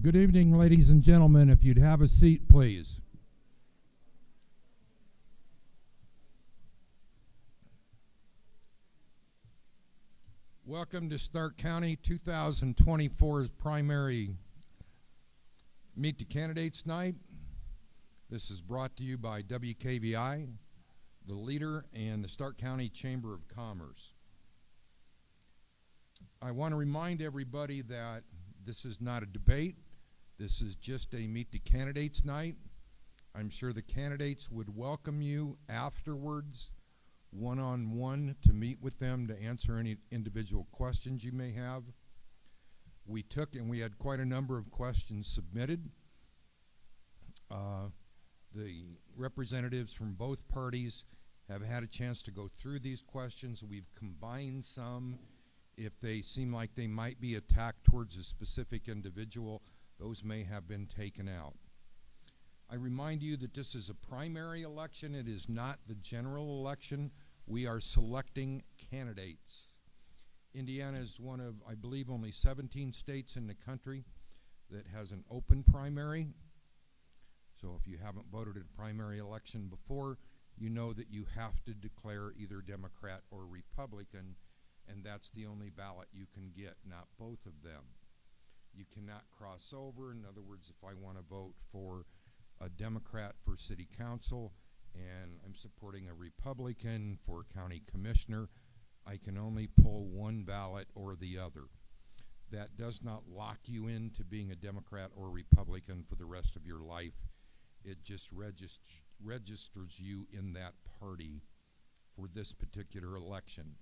Good evening, ladies and gentlemen. If you'd have a seat, please. Welcome to Starke County 2024's primary Meet the Candidates Night. This is brought to you by WKVI, the Leader, and the Starke County Chamber of Commerce. I want to remind everybody that this is not a debate. This is just a Meet the Candidates Night. I'm sure the candidates would welcome you afterwards, one-on-one, to meet with them to answer any individual questions you may have. We had quite a number of questions submitted. The representatives from both parties have had a chance to go through these questions. We've combined some. If they seem like they might be attacked towards a specific individual, those may have been taken out. I remind you that this is a primary election. It is not the general election. We are selecting candidates. Indiana is one of, I believe, only 17 states in the country that has an open primary. So if you haven't voted in a primary election before, you know that you have to declare either Democrat or Republican, and that's the only ballot you can get, not both of them. You cannot cross over. In other words, if I want to vote for a Democrat for city council and I'm supporting a Republican for county commissioner, I can only pull one ballot or the other. That does not lock you into being a Democrat or Republican for the rest of your life. It just registers you in that party for this particular election.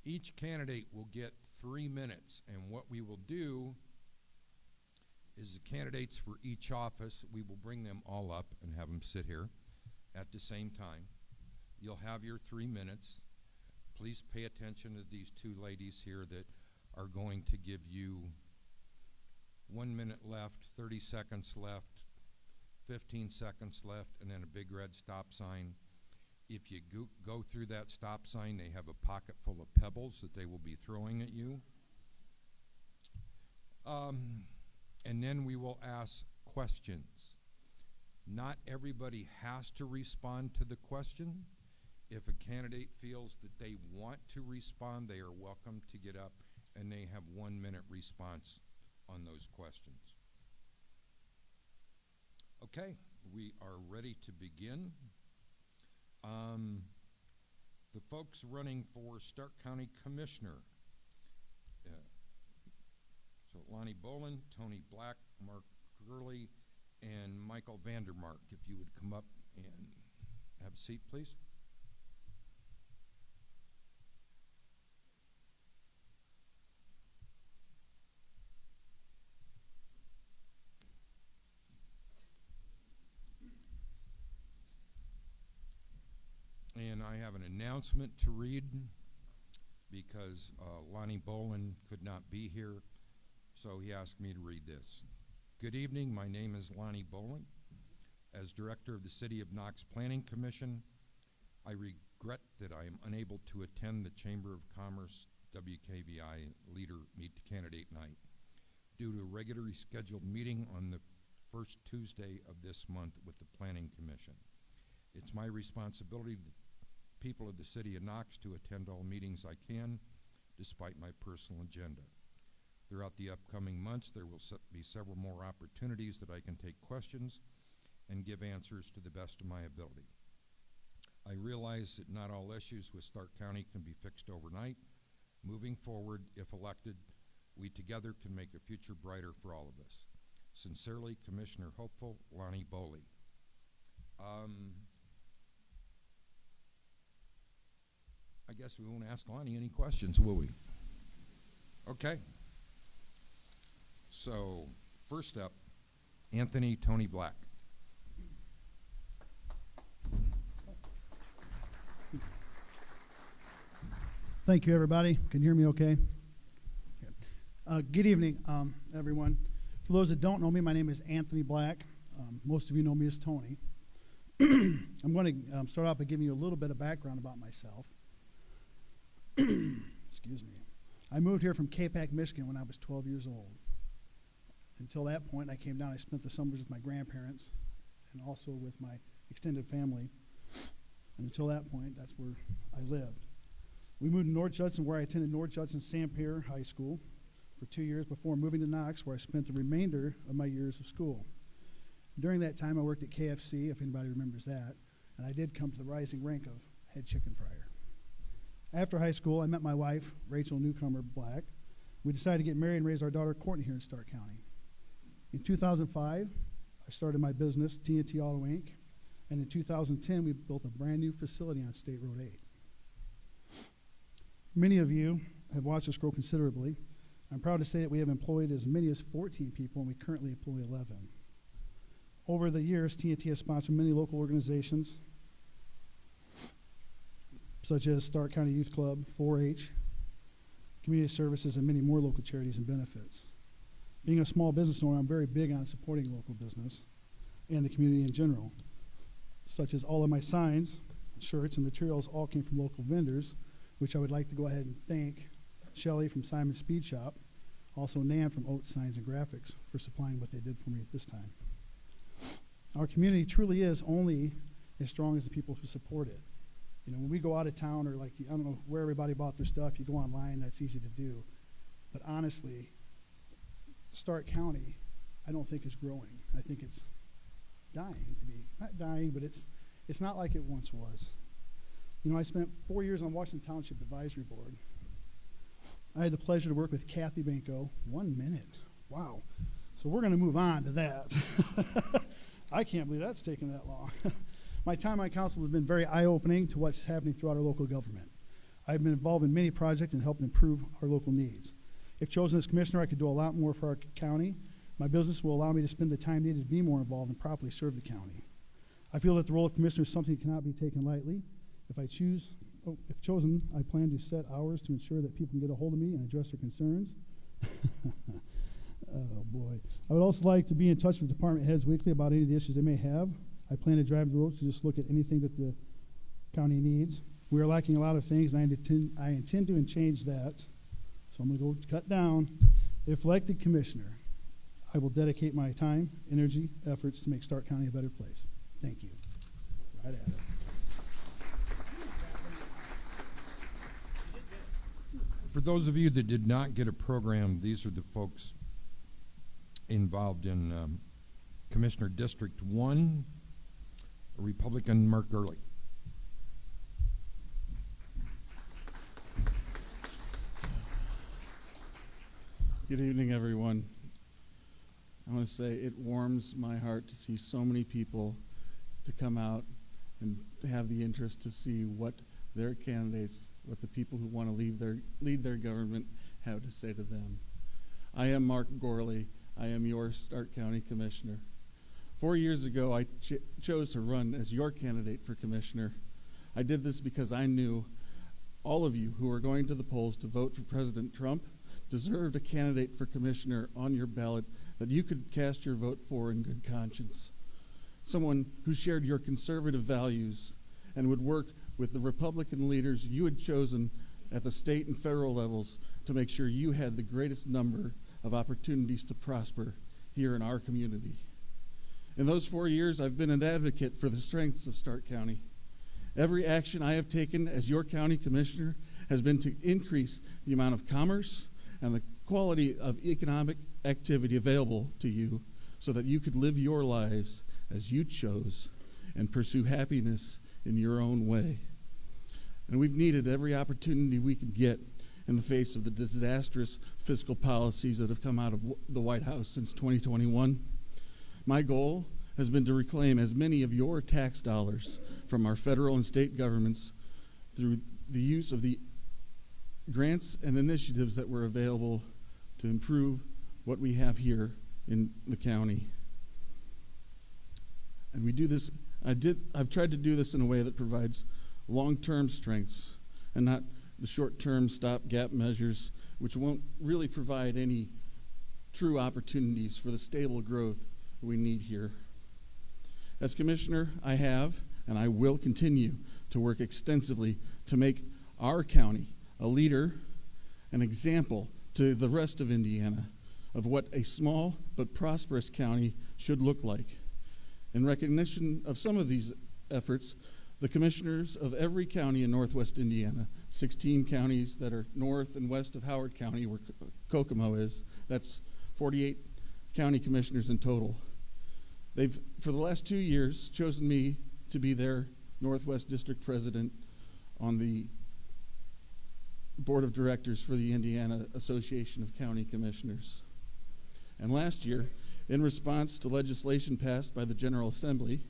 Each candidate will get 3 minutes, and what we will do is the candidates for each office, we will bring them all up and have them sit here at the same time. You'll have your 3 minutes. Please pay attention to these two ladies here that are going to give you 1 minute left, 30 seconds left, 15 seconds left, and then a big red stop sign. If you go through that stop sign, they have a pocket full of pebbles that they will be throwing at you. And then we will ask questions. Not everybody has to respond to the question. If a candidate feels that they want to respond, they are welcome to get up, and they have 1 minute response on those questions. Okay, we are ready to begin. The folks running for Starke County Commissioner, so Lonnie Bolin, Tony Black, Mark Gurley, and Michael Vandermark. If you would come up and have a seat, please. And I have an announcement to read because Lonnie Bolin could not be here, so he asked me to read this. Good evening, my name is Lonnie Bolin. As Director of the City of Knox Planning Commission, I regret that I am unable to attend the Chamber of Commerce WKVI Leader Meet the Candidate Night due to a regularly scheduled meeting on the first Tuesday of this month with the Planning Commission. It's my responsibility to the people of the City of Knox to attend all meetings I can, despite my personal agenda. Throughout the upcoming months, there will be several more opportunities that I can take questions and give answers to the best of my ability. I realize that not all issues with Starke County can be fixed overnight. Moving forward, if elected, we together can make a future brighter for all of us. Sincerely, Commissioner Hopeful, Lonnie Bolin. I guess we won't ask Lonnie any questions, will we? Okay. So, first up, Anthony Tony Black. Thank you, everybody. Can you hear me okay? Good evening, everyone. For those that don't know me, my name is Anthony Black. Most of you know me as Tony. I'm going to start off by giving you a little bit of background about myself. Excuse me. I moved here from Capac, Michigan when I was 12 years old. Until that point, I came down, I spent the summers with my grandparents and also with my extended family. And until that point, that's where I lived. We moved to North Judson, where I attended North Judson Sanpere High School for 2 years before moving to Knox, where I spent the remainder of my years of school. During that time, I worked at KFC, if anybody remembers that, and I did come to the rising rank of head chicken fryer. After high school, I met my wife, Rachel Newcomer Black. We decided to get married and raise our daughter, Courtney, here in Starke County. In 2005, I started my business, T&T Auto Inc., and in 2010, we built a brand new facility on State Road 8. Many of you have watched us grow considerably. I'm proud to say that we have employed as many as 14 people, and we currently employ 11. Over the years, T&T has sponsored many local organizations, such as Starke County Youth Club, 4-H, community services, and many more local charities and benefits. Being a small business owner, I'm very big on supporting local business and the community in general, such as all of my signs, shirts, and materials all came from local vendors, which I would like to go ahead and thank Shelley from Simon's Speed Shop, also Nan from Oates Signs and Graphics for supplying what they did for me at this time. Our community truly is only as strong as the people who support it. You know, when we go out of town, or like, I don't know where everybody bought their stuff, you go online, that's easy to do. But honestly, Starke County, I don't think is growing. I think it's dying to be, not dying, but it's not like it once was. You know, I spent 4 years on Washington Township Advisory Board. I had the pleasure to work with Kathy Banco. 1 minute, wow. So we're gonna move on to that. I can't believe that's taken that long. My time on council has been very eye-opening to what's happening throughout our local government. I've been involved in many projects and helped improve our local needs. If chosen as commissioner, I could do a lot more for our county. My business will allow me to spend the time needed to be more involved and properly serve the county. I feel that the role of commissioner is something that cannot be taken lightly. If chosen, I plan to set hours to ensure that people can get a hold of me and address their concerns. Oh boy. I would also like to be in touch with department heads weekly about any of the issues they may have. I plan to drive the roads to just look at anything that the county needs. We are lacking a lot of things, and I intend to change that. So I'm going to go cut down. If elected commissioner, I will dedicate my time, energy, efforts to make Starke County a better place. Thank you. Right at it. For those of you that did not get a program, these are the folks involved in Commissioner District 1, Republican Mark Gurley. Good evening, everyone. I want to say it warms my heart to see so many people to come out and have the interest to see what their candidates, what the people who want to lead their government have to say to them. I am Mark Gorley. I am your Starke County Commissioner. 4 years ago, I chose to run as your candidate for commissioner. I did this because I knew all of you who were going to the polls to vote for President Trump deserved a candidate for commissioner on your ballot that you could cast your vote for in good conscience. Someone who shared your conservative values and would work with the Republican leaders you had chosen at the state and federal levels to make sure you had the greatest number of opportunities to prosper here in our community. In those 4 years, I've been an advocate for the strengths of Starke County. Every action I have taken as your county commissioner has been to increase the amount of commerce and the quality of economic activity available to you so that you could live your lives as you chose and pursue happiness in your own way. And we've needed every opportunity we could get in the face of the disastrous fiscal policies that have come out of the White House since 2021. My goal has been to reclaim as many of your tax dollars from our federal and state governments through the use of the grants and initiatives that were available to improve what we have here in the county. And we do this, I've tried to do this in a way that provides long-term strengths and not the short-term stopgap measures, which won't really provide any true opportunities for the stable growth we need here. As commissioner, I have and I will continue to work extensively to make our county a leader, an example to the rest of Indiana of what a small but prosperous county should look like. In recognition of some of these efforts, the commissioners of every county in northwest Indiana, 16 counties that are north and west of Howard County, where Kokomo is, that's 48 county commissioners in total. They've, for the last 2 years, chosen me to be their Northwest District President on the Board of Directors for the Indiana Association of County Commissioners. And last year, in response to legislation passed by the General Assembly,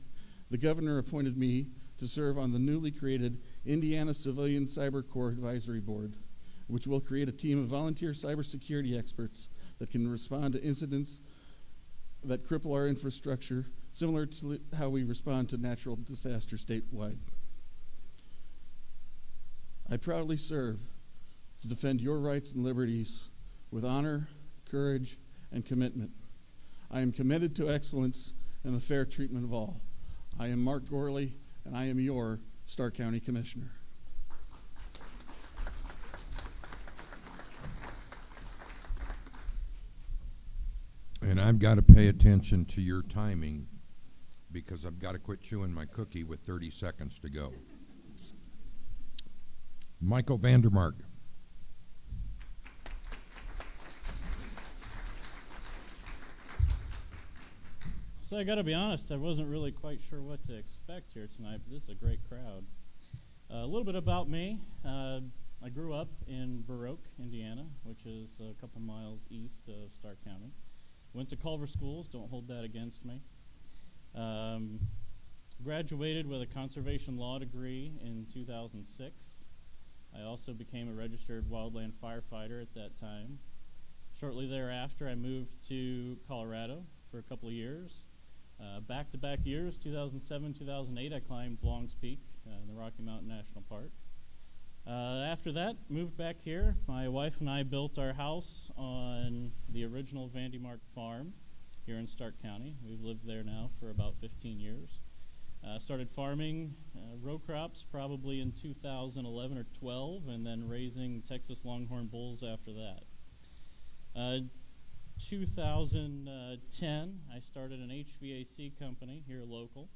the governor appointed me to serve on the newly created Indiana Civilian Cyber Corps Advisory Board, which will create a team of volunteer cybersecurity experts that can respond to incidents that cripple our infrastructure, similar to how we respond to natural disaster statewide. I proudly serve to defend your rights and liberties with honor, courage, and commitment. I am committed to excellence and the fair treatment of all. I am Mark Gorley, and I am your Starke County Commissioner. And I've got to pay attention to your timing because I've got to quit chewing my cookie with 30 seconds to go. Michael Vandermark. So I got to be honest, I wasn't really quite sure what to expect here tonight, but this is a great crowd. A little bit about me. I grew up in Baroque, Indiana, which is a couple miles east of Starke County. Went to Culver Schools, don't hold that against me. Graduated with a conservation law degree in 2006. I also became a registered wildland firefighter at that time. Shortly thereafter, I moved to Colorado for a couple of years. Back-to-back years, 2007, 2008, I climbed Long's Peak in the Rocky Mountain National Park. After that, moved back here. My wife and I built our house on the original Vandy Mark farm here in Starke County. We've lived there now for about 15 years. Started farming row crops probably in 2011 or 12, and then raising Texas Longhorn bulls after that. 2010, I started an HVAC company here local.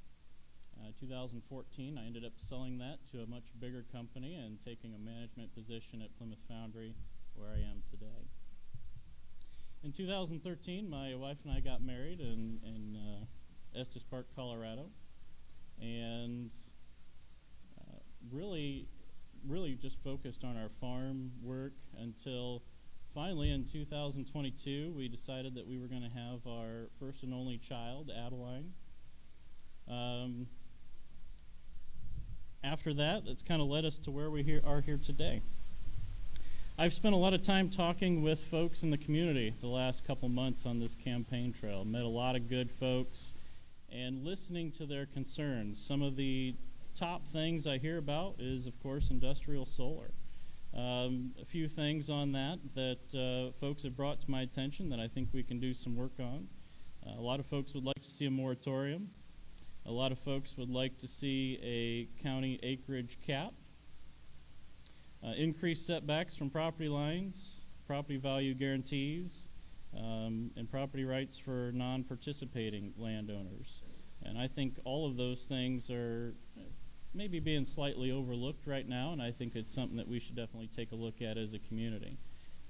2014, I ended up selling that to a much bigger company and taking a management position at Plymouth Foundry, where I am today. In 2013, my wife and I got married in Estes Park, Colorado, and really just focused on our farm work until finally in 2022, we decided that we were going to have our first and only child, Adeline. After that, that's kind of led us to where we are here today. I've spent a lot of time talking with folks in the community the last couple months on this campaign trail. Met a lot of good folks and listening to their concerns. Some of the top things I hear about is, of course, industrial solar. A few things on that folks have brought to my attention that I think we can do some work on. A lot of folks would like to see a moratorium. A lot of folks would like to see a county acreage cap. Increased setbacks from property lines, property value guarantees, and property rights for non-participating landowners. And I think all of those things are maybe being slightly overlooked right now, and I think it's something that we should definitely take a look at as a community.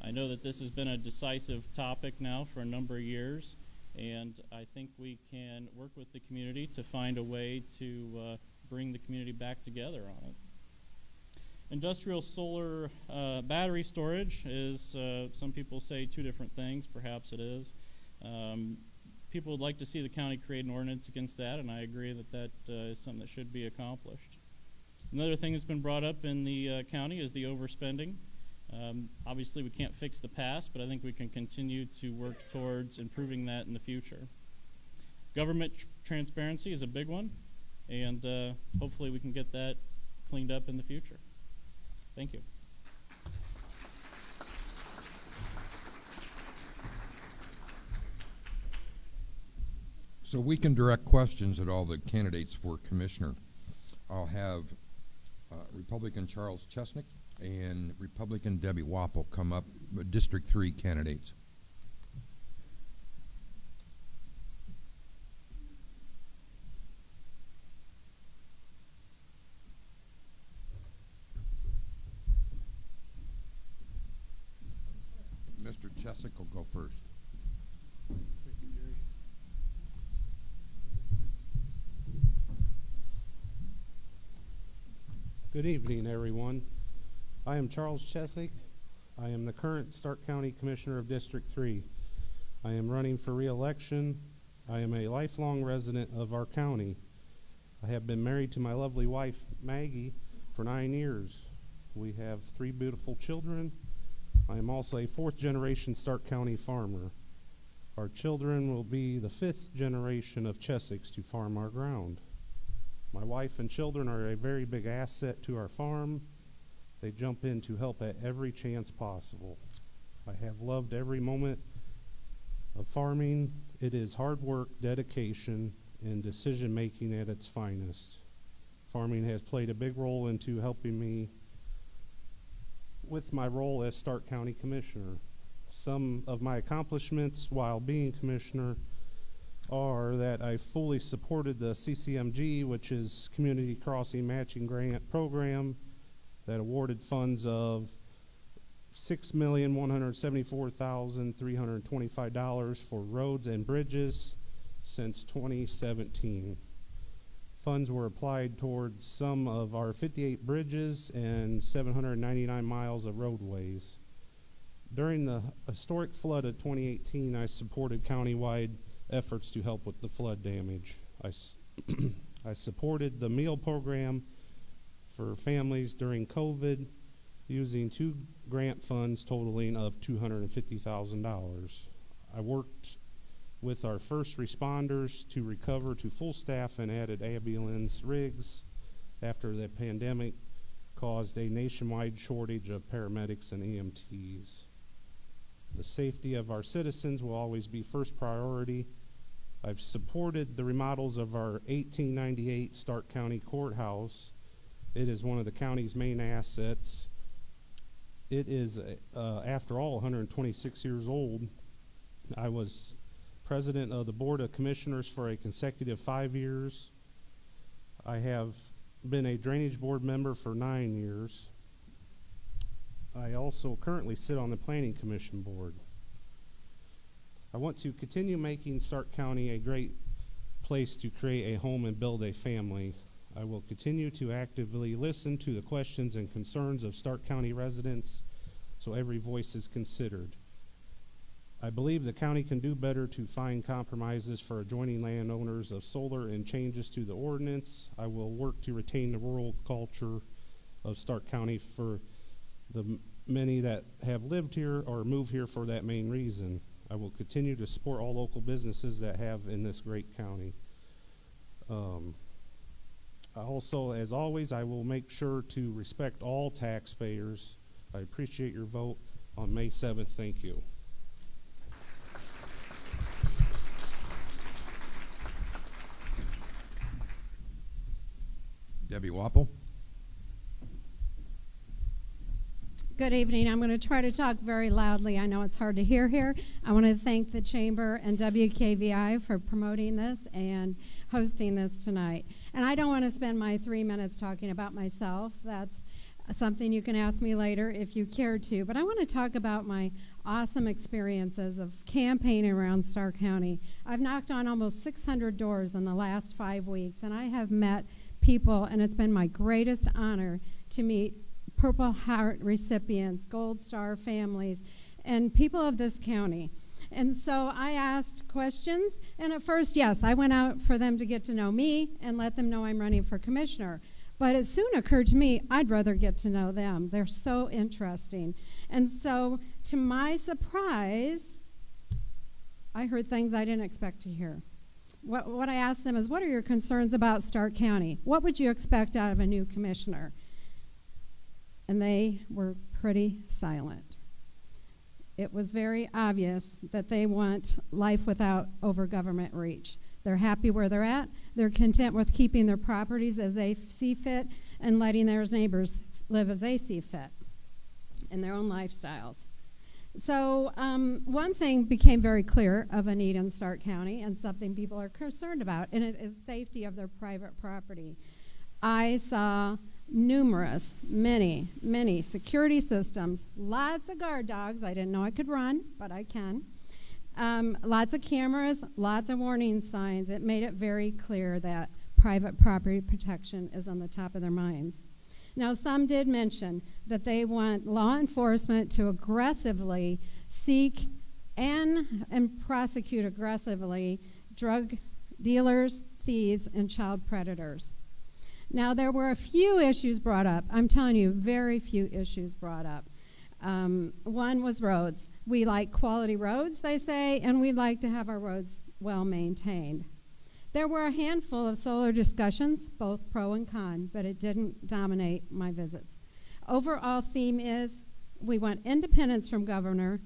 I know that this has been a decisive topic now for a number of years, and I think we can work with the community to find a way to bring the community back together on it. Industrial solar battery storage is, some people say two different things, perhaps it is. People would like to see the county create an ordinance against that, and I agree that that is something that should be accomplished. Another thing that's been brought up in the county is the overspending. Obviously, we can't fix the past, but I think we can continue to work towards improving that in the future. Government transparency is a big one, and hopefully we can get that cleaned up in the future. Thank you. So we can direct questions at all the candidates for commissioner. I'll have Republican Charles Chesnick and Republican Debbie Wappel come up, District 3 candidates. Mr. Chesick will go first. Thank you, Jerry. Good evening, everyone. I am Charles Chesick. I am the current Starke County Commissioner of District 3. I am running for re-election. I am a lifelong resident of our county. I have been married to my lovely wife, Maggie, for 9 years. We have 3 beautiful children. I am also a 4th generation Starke County farmer. Our children will be the 5th generation of Chesicks to farm our ground. My wife and children are a very big asset to our farm. They jump in to help at every chance possible. I have loved every moment of farming. It is hard work, dedication, and decision making at its finest. Farming has played a big role into helping me with my role as Starke County Commissioner. Some of my accomplishments while being Commissioner are that I fully supported the CCMG, which is Community Crossing Matching Grant Program, that awarded funds of $6,174,325 for roads and bridges since 2017. Funds were applied towards some of our 58 bridges and 799 miles of roadways. During the historic flood of 2018, I supported countywide efforts to help with the flood damage. I supported the meal program for families during COVID using 2 grant funds totaling of $250,000. I worked with our first responders to recover to full staff and added ambulance rigs after the pandemic caused a nationwide shortage of paramedics and EMTs. The safety of our citizens will always be first priority. I've supported the remodels of our 1898 Starke County Courthouse. It is one of the county's main assets. It is, after all, 126 years old. I was president of the Board of Commissioners for a consecutive 5 years. I have been a Drainage Board member for 9 years. I also currently sit on the Planning Commission Board. I want to continue making Starke County a great place to create a home and build a family. I will continue to actively listen to the questions and concerns of Starke County residents so every voice is considered. I believe the county can do better to find compromises for adjoining landowners of solar and changes to the ordinance. I will work to retain the rural culture of Starke County for the many that have lived here or moved here for that main reason. I will continue to support all local businesses that have in this great county. Also, as always, I will make sure to respect all taxpayers. I appreciate your vote on May 7th. Thank you. Debbie Wapple. Good evening. I'm going to try to talk very loudly. I know it's hard to hear here. I want to thank the Chamber and WKVI for promoting this and hosting this tonight. And I don't want to spend my 3 minutes talking about myself. That's something you can ask me later if you care to. But I want to talk about my awesome experiences of campaigning around Starke County. I've knocked on almost 600 doors in the last 5 weeks, and I have met people, and it's been my greatest honor to meet Purple Heart recipients, Gold Star families, and people of this county. And so I asked questions, and at first, yes, I went out for them to get to know me and let them know I'm running for commissioner. But it soon occurred to me, I'd rather get to know them. They're so interesting. And so, to my surprise, I heard things I didn't expect to hear. What I asked them is, what are your concerns about Starke County? What would you expect out of a new commissioner? And they were pretty silent. It was very obvious that they want life without over-government reach. They're happy where they're at. They're content with keeping their properties as they see fit and letting their neighbors live as they see fit in their own lifestyles. So one thing became very clear of a need in Starke County and something people are concerned about, and it is safety of their private property. I saw many security systems, lots of guard dogs. I didn't know I could run, but I can. Lots of cameras, lots of warning signs. It made it very clear that private property protection is on the top of their minds. Now, some did mention that they want law enforcement to aggressively seek and prosecute aggressively drug dealers, thieves, and child predators. Now, there were a few issues brought up. I'm telling you, very few issues brought up. One was roads. We like quality roads, they say, and we'd like to have our roads well maintained. There were a handful of solar discussions, both pro and con, but it didn't dominate my visits. Overall theme is we want independence from government.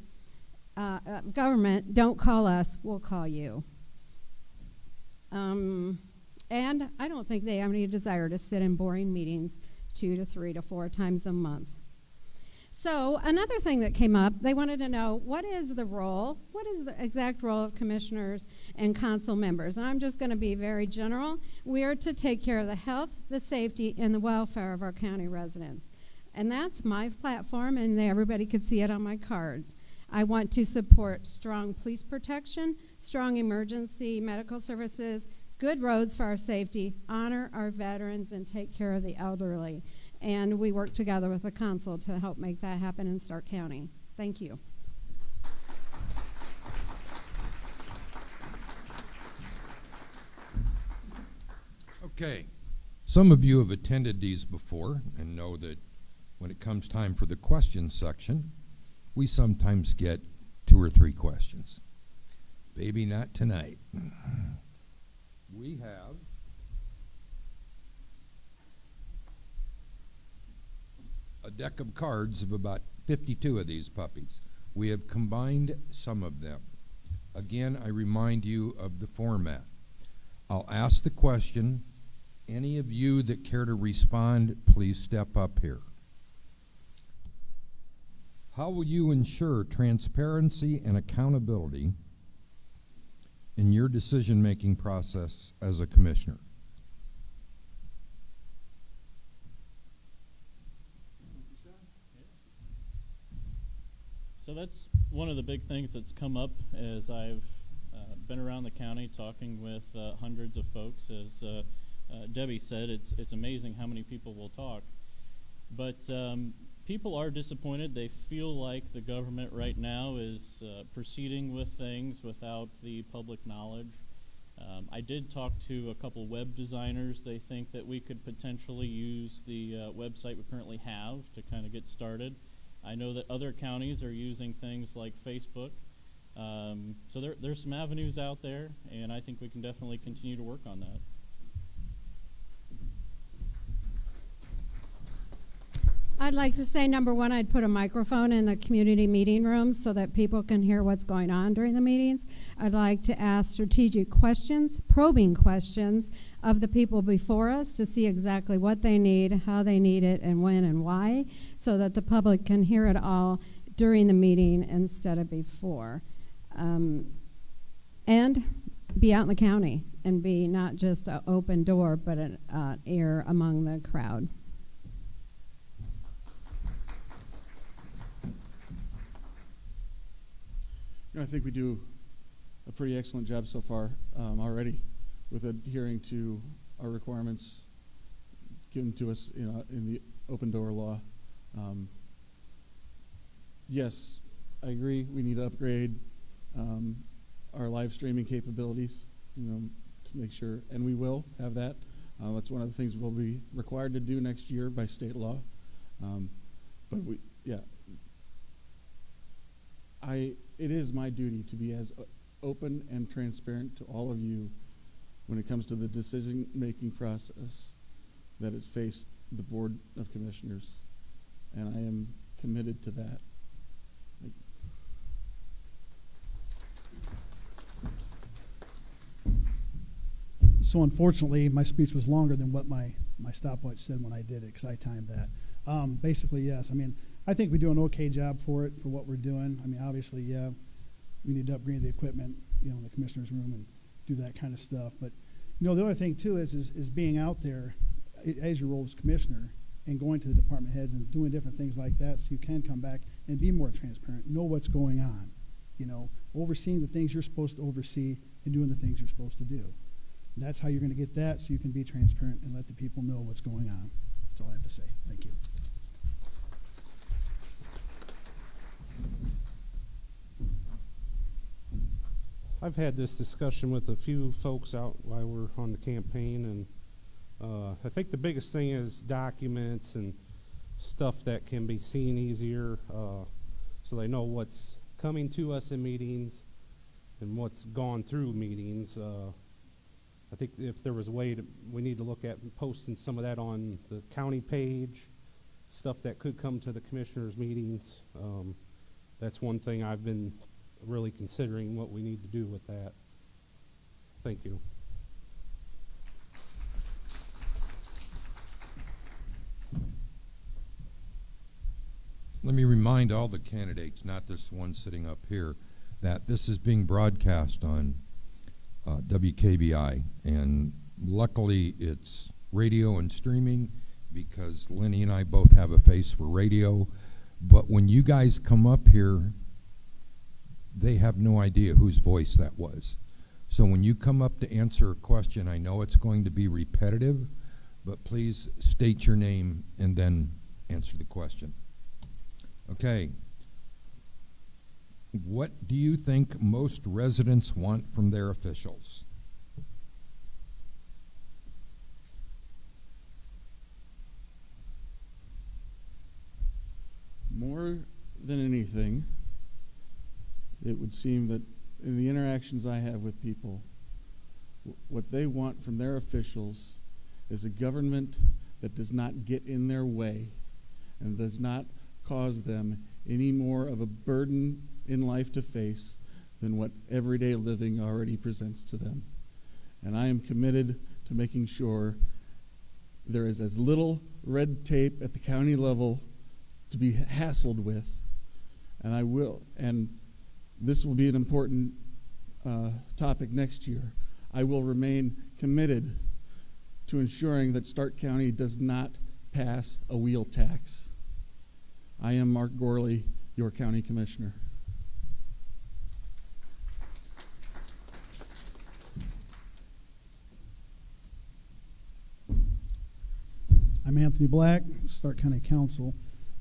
Don't call us, we'll call you. And I don't think they have any desire to sit in boring meetings 2 to 3 to 4 times a month. So another thing that came up, they wanted to know what is the exact role of commissioners and council members? And I'm just going to be very general. We are to take care of the health, the safety, and the welfare of our county residents. And that's my platform, and everybody could see it on my cards. I want to support strong police protection, strong emergency medical services, good roads for our safety, honor our veterans, and take care of the elderly. And we work together with the council to help make that happen in Starke County. Thank you. Okay. Some of you have attended these before and know that when it comes time for the questions section, we sometimes get 2 or 3 questions. Maybe not tonight. We have a deck of cards of about 52 of these puppies. We have combined some of them. Again, I remind you of the format. I'll ask the question. Any of you that care to respond, please step up here. How will you ensure transparency and accountability in your decision-making process as a commissioner? So that's one of the big things that's come up as I've been around the county talking with hundreds of folks. As Debbie said, it's amazing how many people will talk. But people are disappointed. They feel like the government right now is proceeding with things without the public knowledge. I did talk to a couple web designers. They think that we could potentially use the website we currently have to kind of get started. I know that other counties are using things like Facebook. So there's some avenues out there, and I think we can definitely continue to work on that. I'd like to say, number one, I'd put a microphone in the community meeting rooms so that people can hear what's going on during the meetings. I'd like to ask strategic questions, probing questions of the people before us to see exactly what they need, how they need it, and when and why, so that the public can hear it all during the meeting instead of before. And be out in the county and be not just an open door, but an ear among the crowd. I think we do a pretty excellent job so far already with adhering to our requirements given to us in the open door law. Yes, I agree. We need to upgrade our live streaming capabilities, to make sure, and we will have that. That's one of the things we'll be required to do next year by state law. It is my duty to be as open and transparent to all of you when it comes to the decision-making process that has faced the Board of Commissioners, and I am committed to that. So unfortunately, my speech was longer than what my stopwatch said when I did it, because I timed that. Basically, yes. I think we do an okay job for what we're doing. Obviously, yeah, we need to upgrade the equipment, in the commissioner's room and do that kind of stuff. But, the other thing, too, is being out there as your role as commissioner. and going to the department heads and doing different things like that so you can come back and be more transparent, know what's going on, you know, overseeing the things you're supposed to oversee and doing the things you're supposed to do. That's how you're going to get that, so you can be transparent and let the people know what's going on. That's all I have to say. Thank you. I've had this discussion with a few folks out while we're on the campaign, and I think the biggest thing is documents and stuff that can be seen easier, so they know what's coming to us in meetings and what's gone through meetings. I think if there was a way we need to look at posting some of that on the county page, stuff that could come to the commissioners' meetings. That's one thing I've been really considering what we need to do with that. Thank you. Let me remind all the candidates, not this one sitting up here, that this is being broadcast on WKBI, and luckily it's radio and streaming because Lenny and I both have a face for radio. But when you guys come up here, they have no idea whose voice that was. So when you come up to answer a question, I know it's going to be repetitive, but please state your name and then answer the question. Okay. What do you think most residents want from their officials? More than anything, it would seem that in the interactions I have with people, what they want from their officials is a government that does not get in their way and does not cause them any more of a burden in life to face than what everyday living already presents to them. And I am committed to making sure there is as little red tape at the county level to be hassled with, and I will, and this will be an important topic next year. I will remain committed to ensuring that Starke County does not pass a wheel tax. I am Mark Gorley, your county commissioner. I'm Anthony Black, Starke County Council.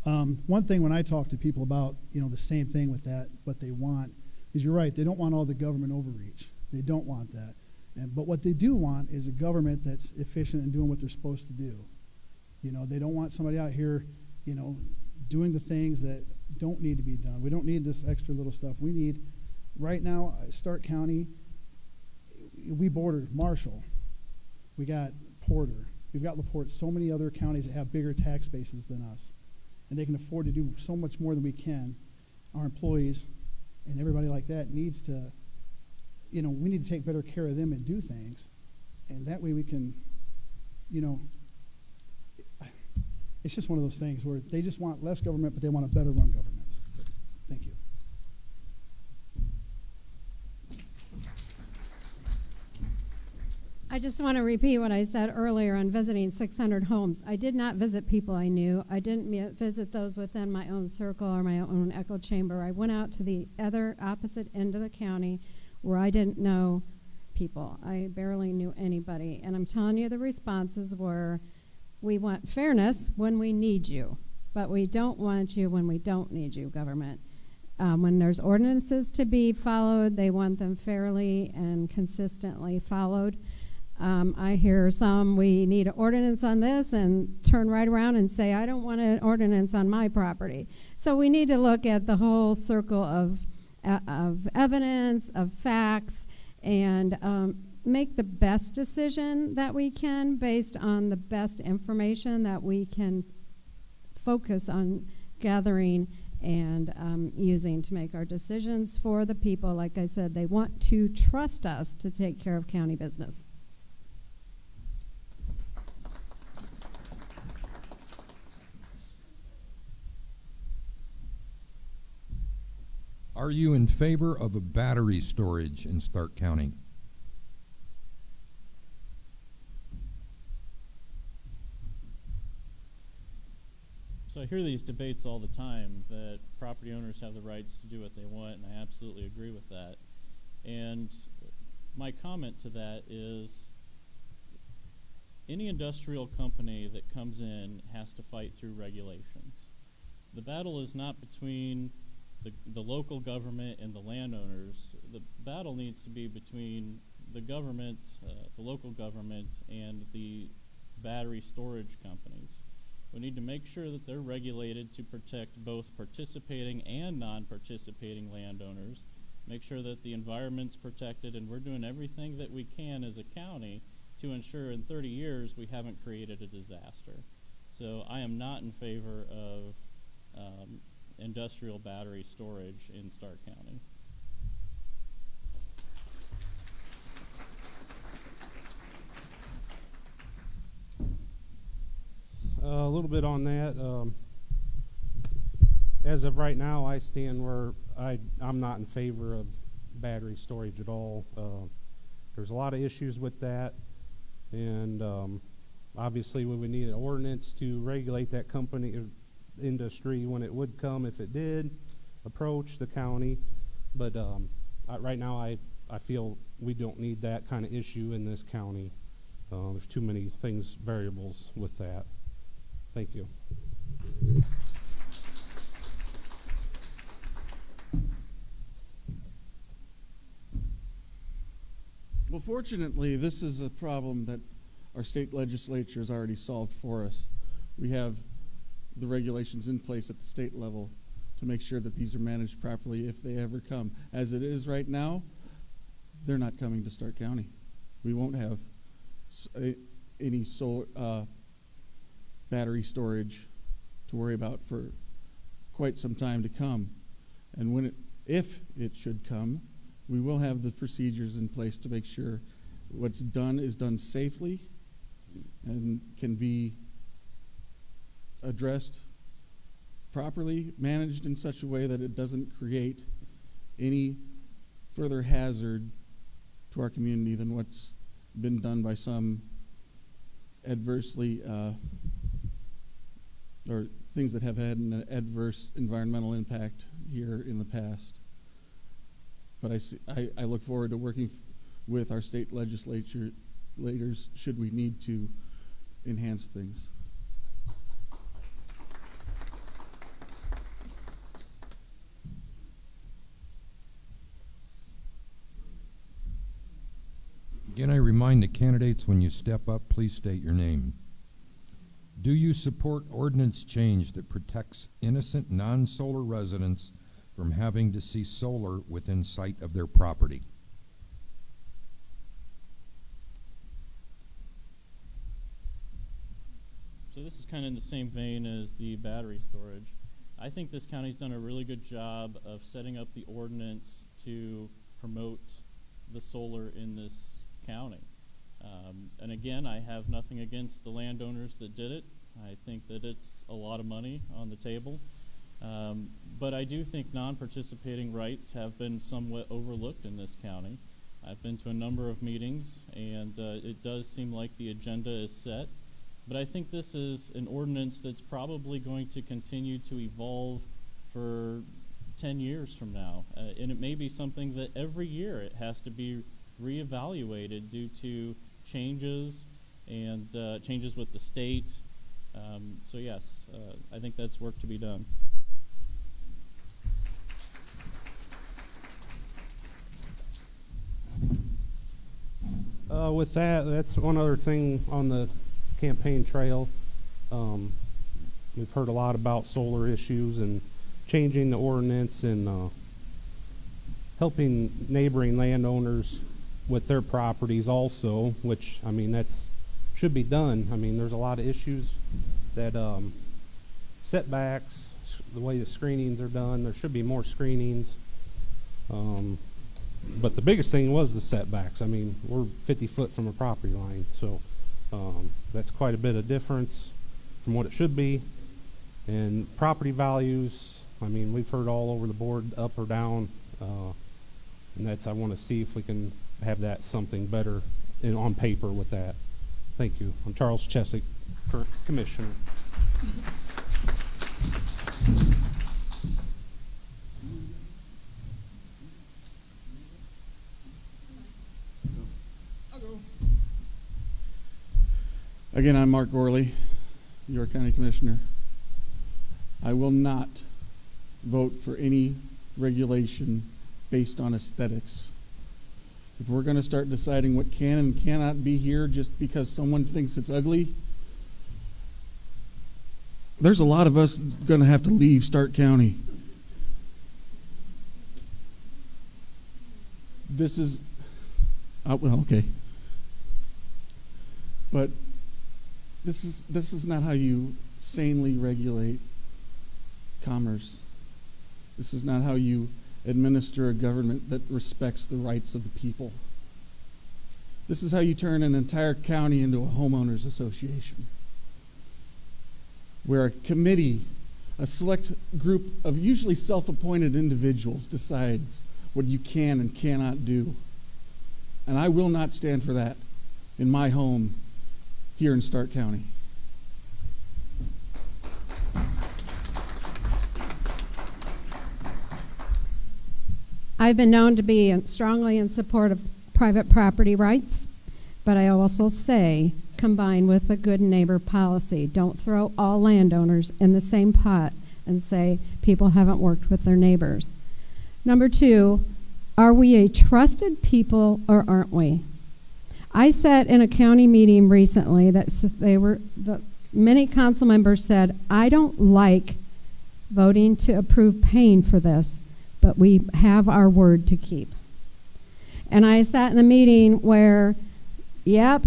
One thing when I talk to people about, you know, the same thing with that, what they want, is you're right, they don't want all the government overreach. They don't want that. But what they do want is a government that's efficient in doing what they're supposed to do. You know, they don't want somebody out here, you know, doing the things that don't need to be done. We don't need this extra little stuff. We need, right now, Starke County, we border Marshall. We got Porter. We've got LaPorte, so many other counties that have bigger tax bases than us. And they can afford to do so much more than we can. Our employees and everybody like that needs to, you know, we need to take better care of them and do things. And that way we can, you know, it's just one of those things where they just want less government, but they want a better run government. Thank you. I just want to repeat what I said earlier on visiting 600 homes. I did not visit people I knew. I didn't visit those within my own circle or my own echo chamber. I went out to the other opposite end of the county where I didn't know people. I barely knew anybody. And I'm telling you, the responses were, we want fairness when we need you, but we don't want you when we don't need you, government. When there's ordinances to be followed, they want them fairly and consistently followed. I hear some, we need an ordinance on this, and turn right around and say, I don't want an ordinance on my property. So we need to look at the whole circle of evidence, of facts, and make the best decision that we can based on the best information that we can focus on gathering and using to make our decisions for the people. Like I said, they want to trust us to take care of county business. Are you in favor of a battery storage in Starke County? hear these debates all the time that property owners have the rights to do what they want, and I absolutely agree with that. And my comment to that is any industrial company that comes in has to fight through regulations. The battle is not between the local government and the landowners. The battle needs to be between the government, the local government, and the battery storage companies. We need to make sure that they're regulated to protect both participating and non-participating landowners, make sure that the environment's protected, and we're doing everything that we can as a county to ensure in 30 years we haven't created a disaster. So I am not in favor of industrial battery storage in Starke County. A little bit on that. As of right now, I stand where I'm not in favor of battery storage at all. There's a lot of issues with that, and obviously we would need an ordinance to regulate that company industry when it would come, if it did approach the county. But right now I feel we don't need that kind of issue in this county. There's too many variables with that. Thank you. Well, fortunately, this is a problem that our state legislature has already solved for us. We have the regulations in place at the state level to make sure that these are managed properly if they ever come. As it is right now, they're not coming to Starke County. We won't have any solar battery storage to worry about for quite some time to come. And if it should come, we will have the procedures in place to make sure what's done is done safely and can be addressed properly, managed in such a way that it doesn't create any further hazard to our community than what's been done by some adversely or things that have had an adverse environmental impact here in the past. But I look forward to working with our state legislators should we need to enhance things. Again, I remind the candidates when you step up, please state your name. Do you support ordinance change that protects innocent non-solar residents from having to see solar within sight of their property? So this is kind of in the same vein as the battery storage. I think this county's done a really good job of setting up the ordinance to promote the solar in this county. And again, I have nothing against the landowners that did it. I think that it's a lot of money on the table. But I do think non-participating rights have been somewhat overlooked in this county. I've been to a number of meetings, and it does seem like the agenda is set. But I think this is an ordinance that's probably going to continue to evolve for 10 years from now. And it may be something that every year it has to be reevaluated due to changes and changes with the state. So yes, I think that's work to be done. With that, that's one other thing on the campaign trail. We've heard a lot about solar issues and changing the ordinance and helping neighboring landowners with their properties also, which, I mean, that's should be done. I mean, there's a lot of issues that setbacks, the way the screenings are done, there should be more screenings. But the biggest thing was the setbacks. I mean, we're 50 foot from a property line, so that's quite a bit of difference from what it should be. And property values, I mean, we've heard all over the board, up or down, and I want to see if we can have that something better on paper with that. Thank you. I'm Charles Chesick, current commissioner. Again, I'm Mark Gorley, York County Commissioner. I will not vote for any regulation based on aesthetics. If we're going to start deciding what can and cannot be here just because someone thinks it's ugly, there's a lot of us going to have to leave Starke County. This is, well, okay. But this is not how you sanely regulate commerce. This is not how you administer a government that respects the rights of the people. This is how you turn an entire county into a homeowners association, where a committee, a select group of usually self-appointed individuals, decides what you can and cannot do. And I will not stand for that in my home here in Starke County. I've been known to be strongly in support of private property rights, but I also say combine with a good neighbor policy. Don't throw all landowners in the same pot and say people haven't worked with their neighbors. Number two, are we a trusted people or aren't we? I sat in a county meeting recently that many council members said, I don't like voting to approve paying for this, but we have our word to keep. And I sat in a meeting where, yep,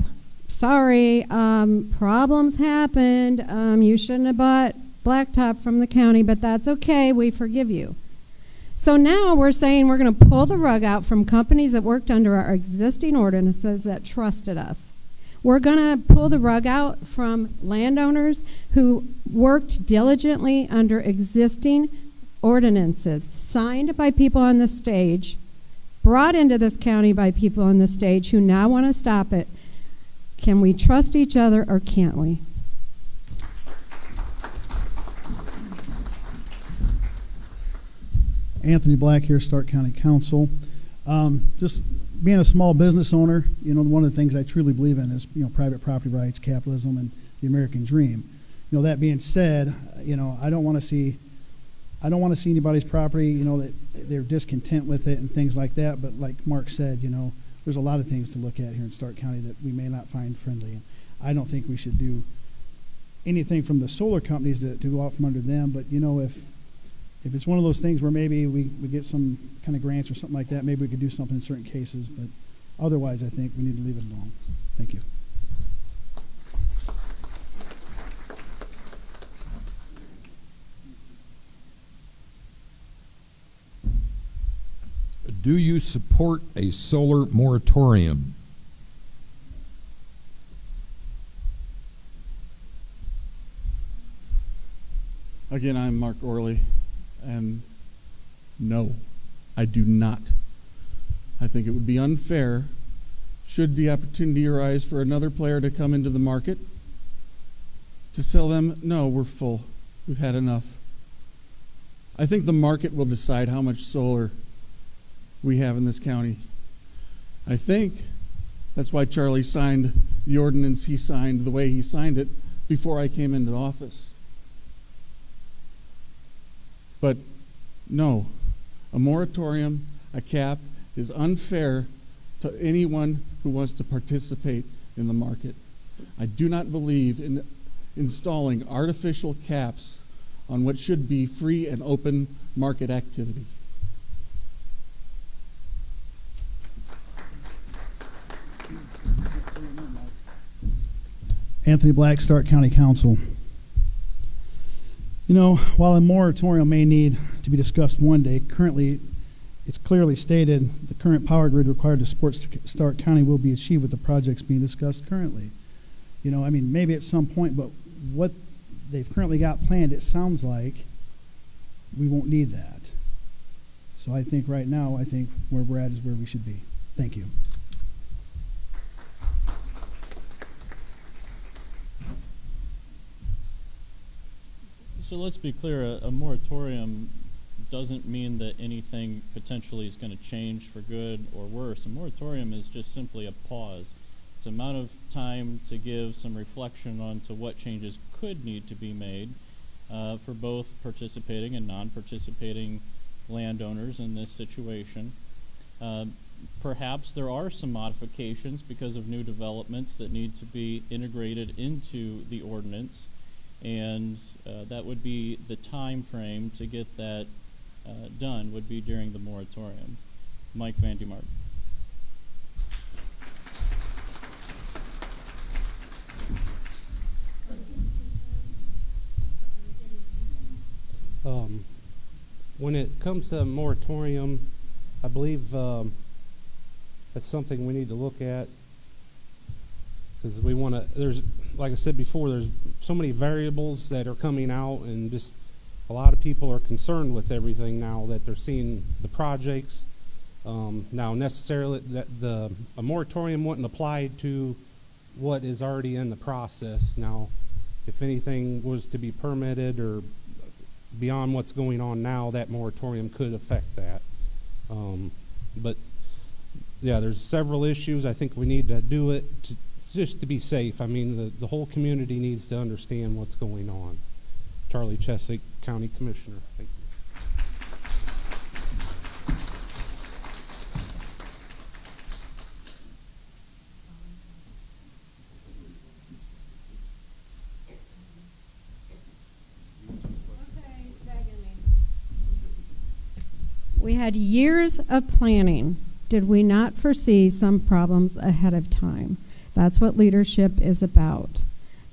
sorry, problems happened. You shouldn't have bought blacktop from the county, but that's okay. We forgive you. So now we're saying we're going to pull the rug out from companies that worked under our existing ordinances that trusted us. We're going to pull the rug out from landowners who worked diligently under existing ordinances, signed by people on the stage, brought into this county by people on the stage who now want to stop it. Can we trust each other or can't we? Anthony Black here, Starke County Council. Just being a small business owner, one of the things I truly believe in is, private property rights, capitalism, and the American dream. That being said, I don't want to see anybody's property, that they're discontent with it and things like that. But like Mark said, there's a lot of things to look at here in Starke County that we may not find friendly. And I don't think we should do anything from the solar companies to go out from under them. But, if it's one of those things where maybe we get some kind of grants or something like that, maybe we could do something in certain cases. But otherwise, I think we need to leave it alone. Thank you. Do you support a solar moratorium? Again, I'm Mark Orley, and no, I do not. I think it would be unfair should the opportunity arise for another player to come into the market to sell them, no, we're full. We've had enough. I think the market will decide how much solar we have in this county. I think that's why Charlie signed the ordinance he signed the way he signed it before I came into office. But no, a moratorium, a cap, is unfair to anyone who wants to participate in the market. I do not believe in installing artificial caps on what should be free and open market activity. Anthony Black, Starke County Council. While a moratorium may need to be discussed one day, currently it's clearly stated the current power grid required to support Starke County will be achieved with the projects being discussed currently. Maybe at some point, but what they've currently got planned, it sounds like we won't need that. So I think right now, where we're at is where we should be. Thank you. So So let's be clear, a moratorium doesn't mean that anything potentially is going to change for good or worse. A moratorium is just simply a pause. It's an amount of time to give some reflection on to what changes could need to be made for both participating and non-participating landowners in this situation. Perhaps there are some modifications because of new developments that need to be integrated into the ordinance, and that would be the time frame to get that done would be during the moratorium. Mike Van Dumart. When it comes to a moratorium, I believe that's something we need to look at, because we want to, there's, like I said before, there's so many variables that are coming out, and just a lot of people are concerned with everything now that they're seeing the projects. Now necessarily that a moratorium wouldn't apply to what is already in the process. Now, if anything was to be permitted or beyond what's going on now, that moratorium could affect that. But yeah, there's several issues. I think we need to do it just to be safe. I mean, the whole community needs to understand what's going on. Charlie Chesick, County Commissioner. Thank you. We had years of planning. Did we not foresee some problems ahead of time? That's what leadership is about.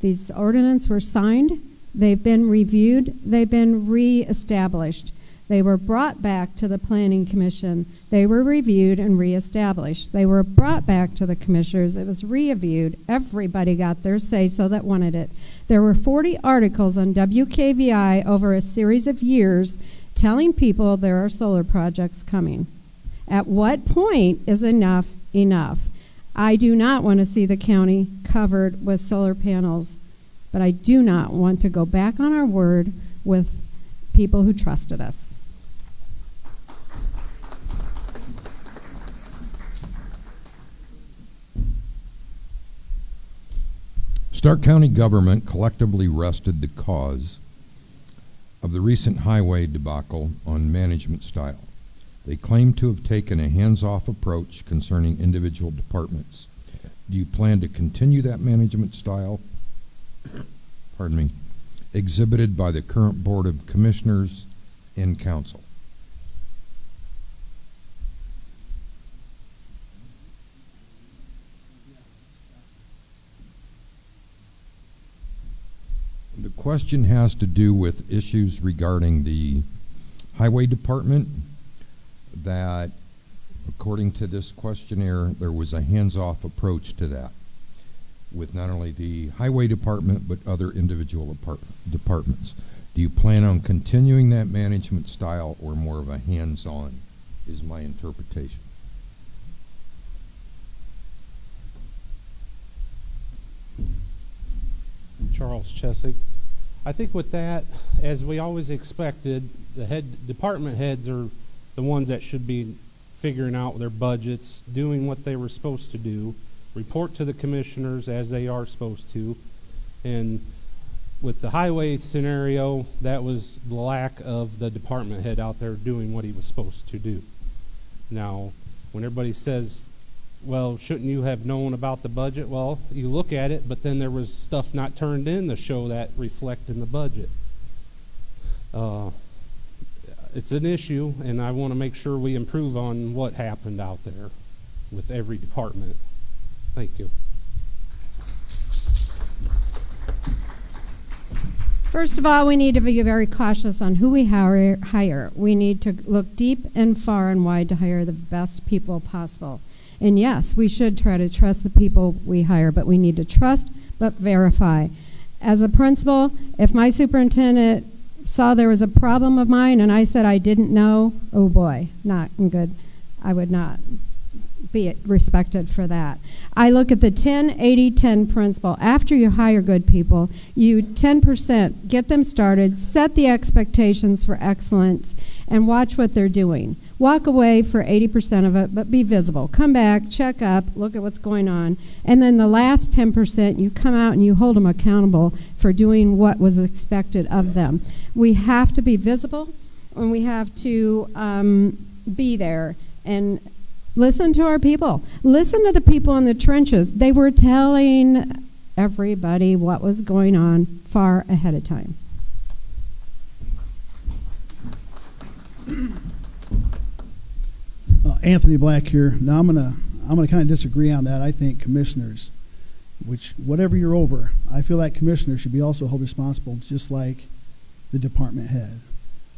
These ordinances were signed, they've been reviewed, they've been reestablished. They were brought back to the Planning Commission. They were reviewed and reestablished. They were brought back to the commissioners. It was reviewed. Everybody got their say-so that wanted it. There were 40 articles on WKVI over a series of years telling people there are solar projects coming. At what point is enough enough? I do not want to see the county covered with solar panels, but I do not want to go back on our word with people who trusted us. Starke County government collectively rested the cause of the recent highway debacle on management style. They claim to have taken a hands-off approach concerning individual departments. Do you plan to continue that management style, pardon me, exhibited by the current Board of Commissioners and Council? The question has to do with issues regarding the highway department, that according to this questionnaire, there was a hands-off approach to that with not only the highway department but other individual departments. Do you plan on continuing that management style, or more of a hands-on is my interpretation? Charles Chesick. I think with that, as we always expected, the department heads are the ones that should be figuring out their budgets, doing what they were supposed to do, report to the commissioners as they are supposed to. And with the highway scenario, that was the lack of the department head out there doing what he was supposed to do. Now, when everybody says, well, shouldn't you have known about the budget? Well, you look at it, but then there was stuff not turned in to show that reflect in the budget. It's an issue, and I want to make sure we improve on what happened out there with every department. Thank you. First of all, we need to be very cautious on who we hire. We need to look deep and far and wide to hire the best people possible. And yes, we should try to trust the people we hire, but we need to trust but verify. As a principal, if my superintendent saw there was a problem of mine and I said I didn't know, oh boy, not good. I would not be respected for that. I look at the 10-80-10 principle. After you hire good people, you 10% get them started, set the expectations for excellence, and watch what they're doing. Walk away for 80% of it, but be visible. Come back, check up, look at what's going on. And then the last 10%, you come out and you hold them accountable for doing what was expected of them. We have to be visible, and we have to be there and listen to our people. Listen to the people in the trenches. They were telling everybody what was going on far ahead of time. Anthony Black here. Now I'm gonna kind of disagree on that. I think commissioners, which whatever you're over, I feel like commissioners should be also held responsible, just like the department head.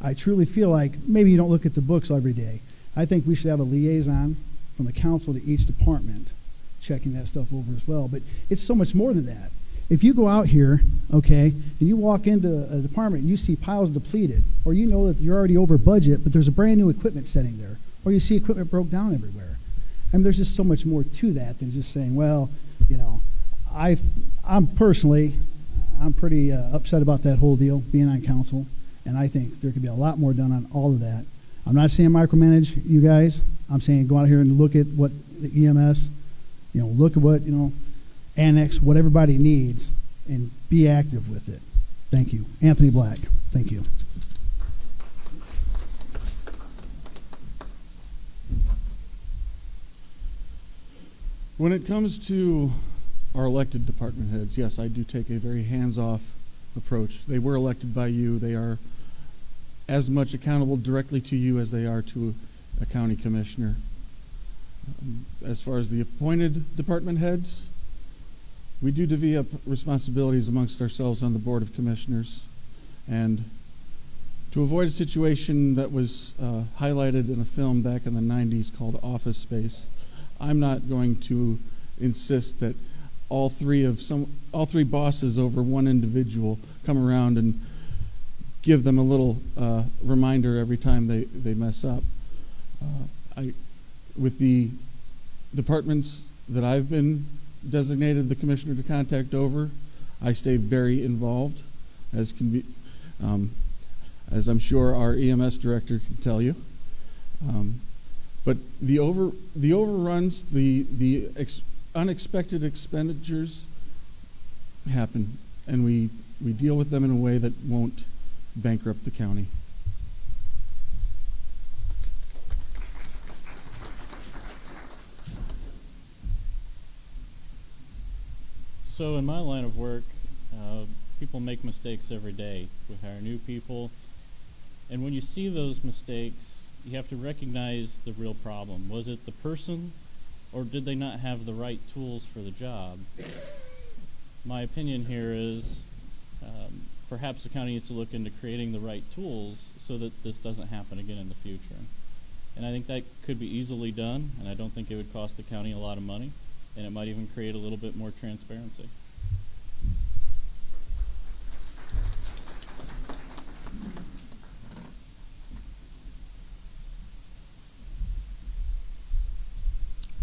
I truly feel like maybe you don't look at the books every day. I think we should have a liaison from the council to each department, checking that stuff over as well. But it's so much more than that. If you go out here, okay, and you walk into a department and you see piles depleted, or you know that you're already over budget, but there's a brand new equipment sitting there, or you see equipment broke down everywhere. I mean, there's just so much more to that than just saying, well, you know, I'm pretty upset about that whole deal, being on council, and I think there could be a lot more done on all of that. I'm not saying micromanage you guys. I'm saying go out here and look at what the EMS, you know, look at what, you know, annex what everybody needs and be active with it. Thank you. Anthony Black. Thank you. When it comes to our elected department heads, yes, I do take a very hands-off approach. They were elected by you. They are as much accountable directly to you as they are to a county commissioner. As far as the appointed department heads, we do divvy up responsibilities amongst ourselves on the Board of Commissioners. And to avoid a situation that was highlighted in a film back in the 90s called Office Space, I'm not going to insist that all three bosses over one individual come around and give them a little reminder every time they mess up. With the departments that I've been designated the commissioner to contact over, I stay very involved, as can be, as I'm sure our EMS director can tell you. But the overruns, the unexpected expenditures happen, and we deal with them in a way that won't bankrupt the county. So in my line of work, people make mistakes every day. We hire new people, and when you see those mistakes, you have to recognize the real problem. Was it the person, or did they not have the right tools for the job? My opinion here is perhaps the county needs to look into creating the right tools so that this doesn't happen again in the future. And I think that could be easily done, and I don't think it would cost the county a lot of money, and it might even create a little bit more transparency.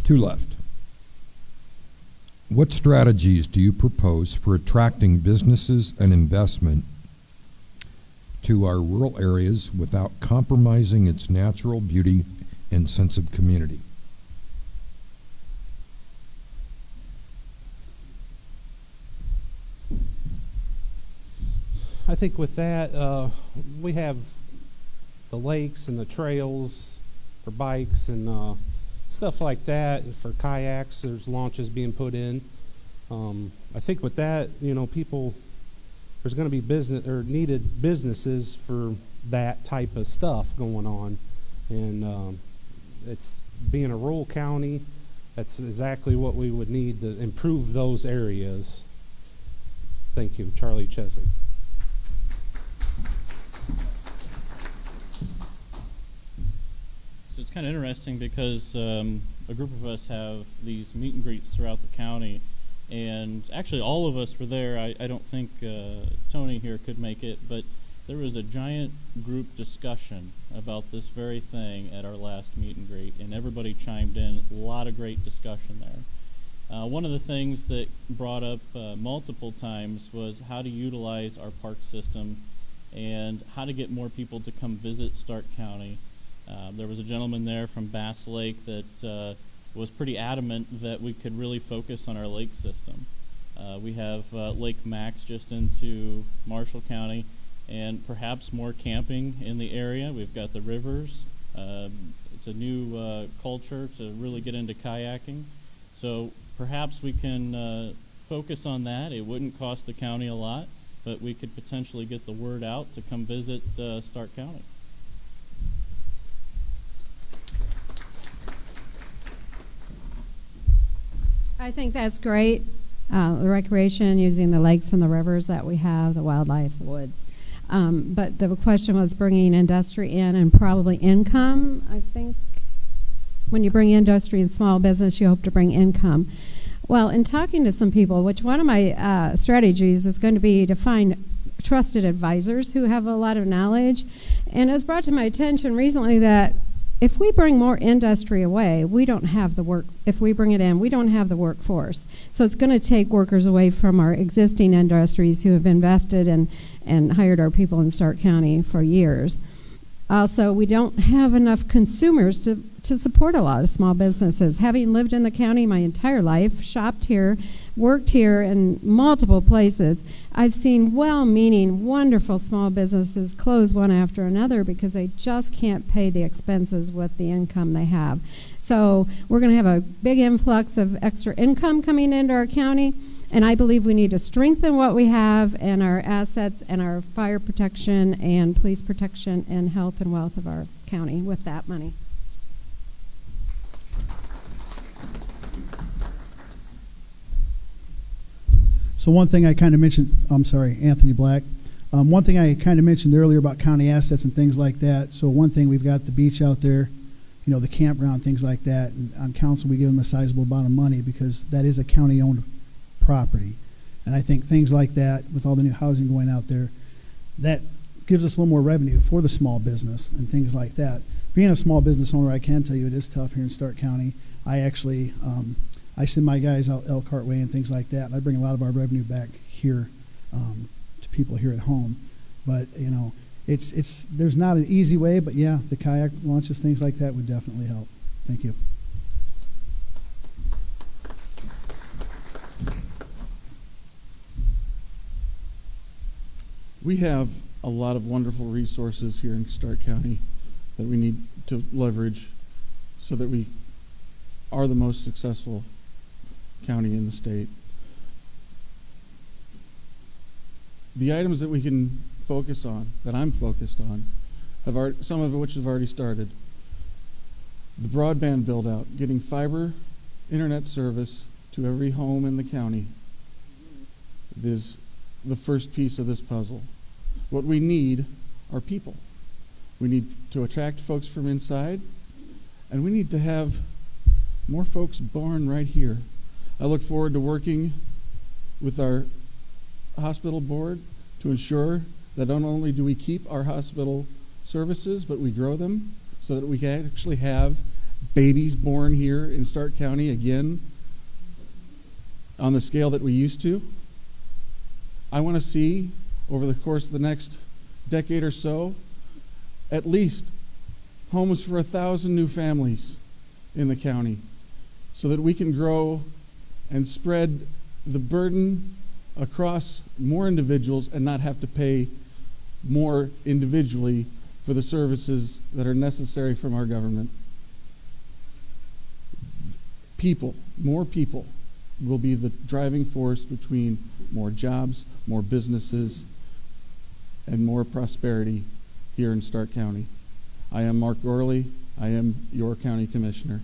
Two left. What strategies do you propose for attracting businesses and investment to our rural areas without compromising its natural beauty and sense of community? I think with that, we have the lakes and the trails for bikes and stuff like that. For kayaks, there's launches being put in. I think with that, you know, there's going to be business or needed businesses for that type of stuff going on. And it's being a rural county, that's exactly what we would need to improve those areas. Thank you. Charlie Cheswick. So it's kind of interesting because a group of us have these meet and greets throughout the county, and actually all of us were there. I don't think Tony here could make it, but there was a giant group discussion about this very thing at our last meet and greet, and everybody chimed in. A lot of great discussion there. One of the things that brought up multiple times was how to utilize our park system and how to get more people to come visit Starke County. There was a gentleman there from Bass Lake that was pretty adamant that we could really focus on our lake system. We have Lake Max just into Marshall County, and perhaps more camping in the area. We've got the rivers. It's a new culture to really get into kayaking. So perhaps we can focus on that. It wouldn't cost the county a lot, but we could potentially get the word out to come visit Starke County. I think that's great. The recreation, using the lakes and the rivers that we have, the wildlife, the woods. But the question was bringing industry in and probably income. I think when you bring industry and small business, you hope to bring income. Well, in talking to some people, which one of my strategies is going to be to find trusted advisors who have a lot of knowledge. And it was brought to my attention recently that if we bring more industry away, we don't have the work. If we bring it in, we don't have the workforce. So it's going to take workers away from our existing industries who have invested and hired our people in Starke County for years. Also, we don't have enough consumers to support a lot of small businesses. Having lived in the county my entire life, shopped here, worked here in multiple places, I've seen well-meaning, wonderful small businesses close one after another because they just can't pay the expenses with the income they have. So we're going to have a big influx of extra income coming into our county, and I believe we need to strengthen what we have and our assets and our fire protection and police protection and health and wealth of our county with that money. So one thing I kind of mentioned, I'm sorry, Anthony Black. One thing I kind of mentioned earlier about county assets and things like that. So one thing, we've got the beach out there, you know, the campground, things like that. And on council, we give them a sizable amount of money because that is a county-owned property. And I think things like that, with all the new housing going out there, that gives us a little more revenue for the small business and things like that. Being a small business owner, I can tell you it is tough here in Starke County. I actually, I send my guys out Elkhart Way and things like that, and I bring a lot of our revenue back here to people here at home. But, you know, there's not an easy way, but yeah, the kayak launches, things like that would definitely help. Thank you. We have a lot of wonderful resources here in Starke County that we need to leverage so that we are the most successful county in the state. The items that we can focus on, that I'm focused on, some of which have already started. The broadband build-out, getting fiber internet service to every home in the county is the first piece of this puzzle. What we need are people. We need to attract folks from inside, and we need to have more folks born right here. I look forward to working with our hospital board to ensure that not only do we keep our hospital services, but we grow them so that we can actually have babies born here in Starke County again on the scale that we used to. I want to see, over the course of the next decade or so, at least homes for 1,000 new families in the county so that we can grow and spread the burden across more individuals and not have to pay more individually for the services that are necessary from our government. People, more people, will be the driving force between more jobs, more businesses, and more prosperity here in Starke County. I am Mark Gorley. I am your county commissioner.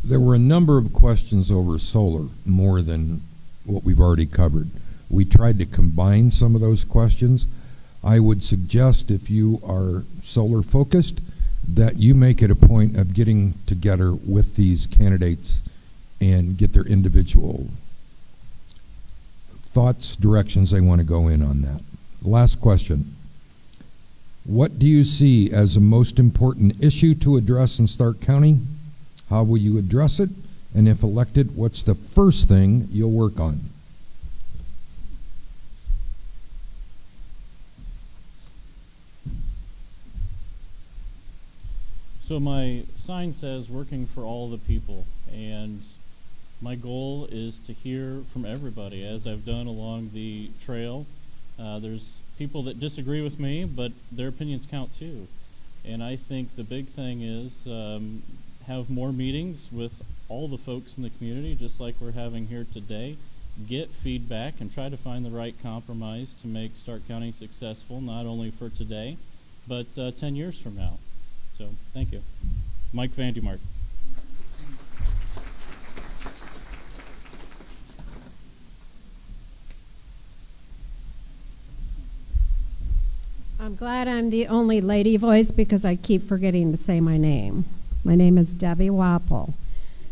There were a number of questions over solar, more than what we've already covered. We tried to combine some of those questions. I would suggest, if you are solar focused, that you make it a point of getting together with these candidates and get their individual thoughts, directions they want to go in on that. Last question. What do you see as the most important issue to address in Starke County? How will you address it? And if elected, what's the first thing you'll work on? So my sign says working for all the people, and my goal is to hear from everybody, as I've done along the trail. There's people that disagree with me, but their opinions count too. And I think the big thing is have more meetings with all the folks in the community, just like we're having here today. Get feedback and try to find the right compromise to make Starke County successful, not only for today, but 10 years from now. So, thank you. Mike Vandemark. I'm glad I'm the only lady voice because I keep forgetting to say my name. My name is Debbie Wapple.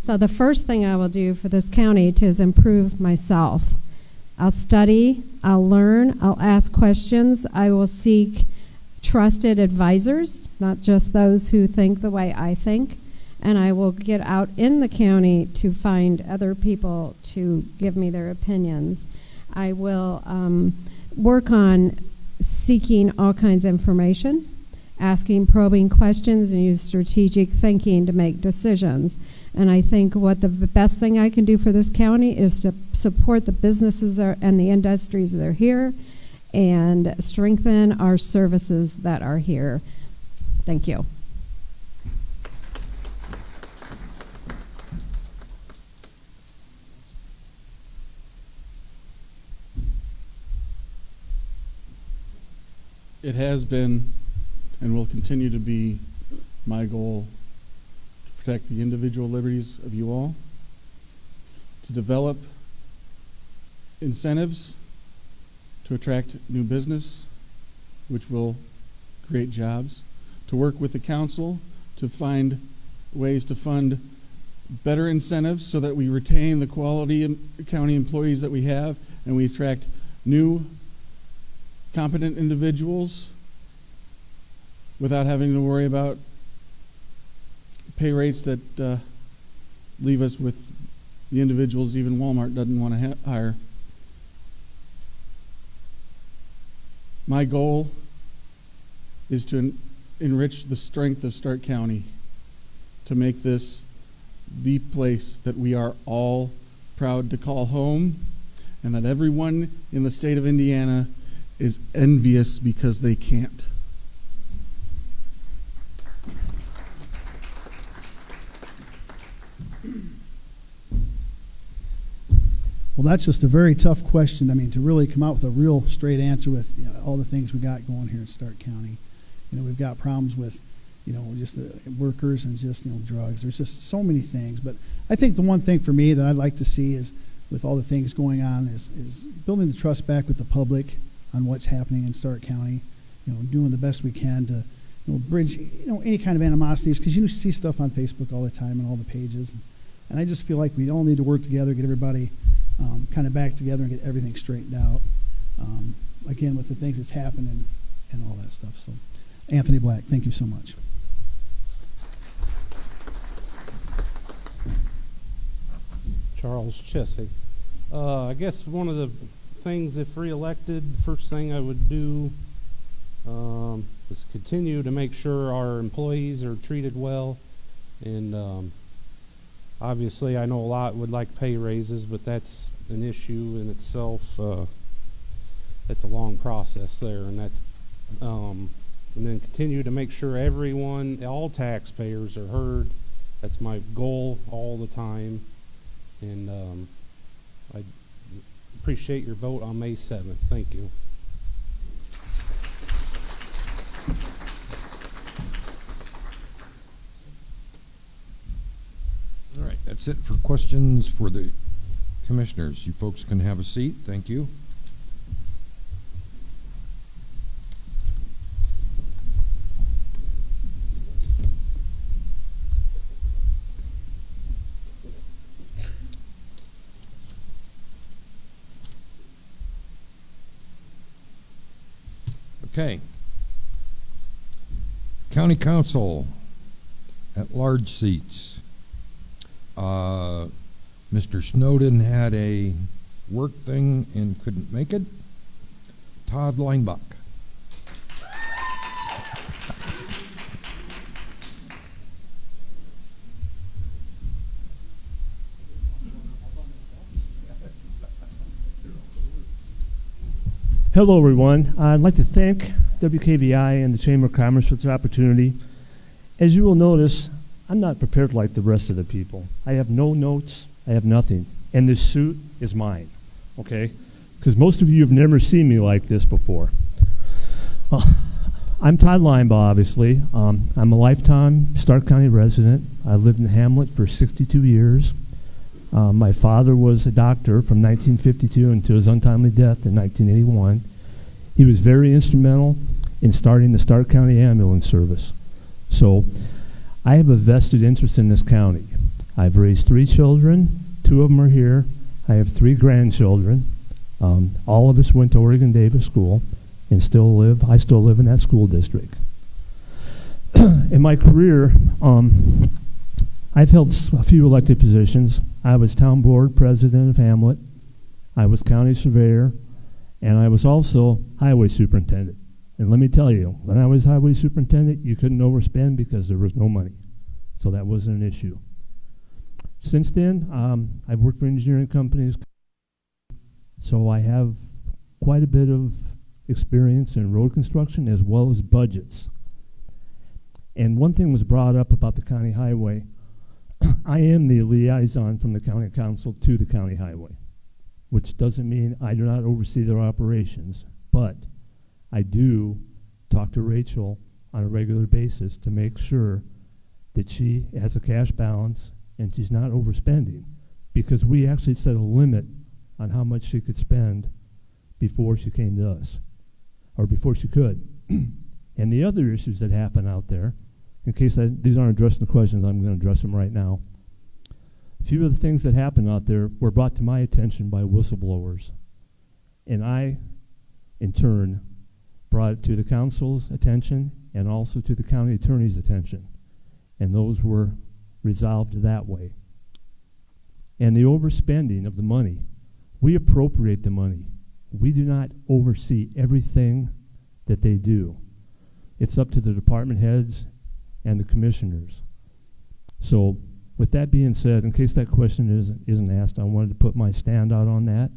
So the first thing I will do for this county is improve myself. I'll study, I'll learn, I'll ask questions, I will seek trusted advisors, not just those who think the way I think, and I will get out in the county to find other people to give me their opinions. I will work on seeking all kinds of information, asking probing questions, and use strategic thinking to make decisions. And I think what the best thing I can do for this county is to support the businesses and the industries that are here and strengthen our services that are here. Thank you. It has been and will continue to be my goal to protect the individual liberties of you all, to develop incentives to attract new business, which will create jobs, to work with the council to find ways to fund better incentives so that we retain the quality county employees that we have and we attract new competent individuals without having to worry about pay rates that leave us with the individuals even Walmart doesn't want to hire. My goal is to enrich the strength of Starke County, to make this the place that we are all proud to call home, and that everyone in the state of Indiana is envious because they can't. Well, that's just a very tough question. I mean, to really come out with a real straight answer with all the things we got going here in Starke County. We've got problems with, just the workers and just, drugs. There's just so many things. But I think the one thing for me that I'd like to see is, with all the things going on, is building the trust back with the public on what's happening in Starke County. Doing the best we can to, bridge, any kind of animosities, because you see stuff on Facebook all the time and all the pages. And I just feel like we all need to work together, get everybody kind of back together and get everything straightened out. Again, with the things that's happened and all that stuff. So, Anthony Black, thank you so much. Charles Chessie. I guess one of the things, if reelected, first thing I would do is continue to make sure our employees are treated well. And obviously, I know a lot would like pay raises, but that's an issue in itself. That's a long process there, and that's and then continue to make sure everyone, all taxpayers, are heard. That's my goal all the time. And I appreciate your vote on May 7th. Thank you. All right, that's it for questions for the commissioners. You folks can have a seat. Thank you. Okay. County Council at large seats. Mr. Snowden had a work thing and couldn't make it. Todd Linebuck. Hello, everyone. I'd like to thank WKVI and the Chamber of Commerce for this opportunity. As you will notice, I'm not prepared like the rest of the people. I have no notes. I have nothing. And this suit is mine, okay? Because most of you have never seen me like this before. I'm Todd Linebaugh, obviously. I'm a lifetime Starke County resident. I lived in Hamlet for 62 years. My father was a doctor from 1952 until his untimely death in 1981. He was very instrumental in starting the Starke County Ambulance Service. So I have a vested interest in this county. I've raised 3 children. 2 of them are here. I have 3 grandchildren. All of us went to Oregon Davis School and I still live in that school district. In my career, I've held a few elected positions. I was town board president of Hamlet. I was county surveyor, and I was also highway superintendent. And let me tell you, when I was highway superintendent, you couldn't overspend because there was no money. So that wasn't an issue. Since then, I've worked for engineering companies, so I have quite a bit of experience in road construction as well as budgets. And one thing was brought up about the county highway. I am the liaison from the county council to the county highway, which doesn't mean I do not oversee their operations, but I do talk to Rachel on a regular basis to make sure that she has a cash balance and she's not overspending, because we actually set a limit on how much she could spend before she came to us, or before she could. And the other issues that happen out there, in case these aren't addressed in the questions, I'm going to address them right now. A few of the things that happen out there were brought to my attention by whistleblowers. And I, in turn, brought it to the council's attention and also to the county attorney's attention. And those were resolved that way. And the overspending of the money, we appropriate the money. We do not oversee everything that they do. It's up to the department heads and the commissioners. So with that being said, in case that question isn't asked, I wanted to put my stand out on that.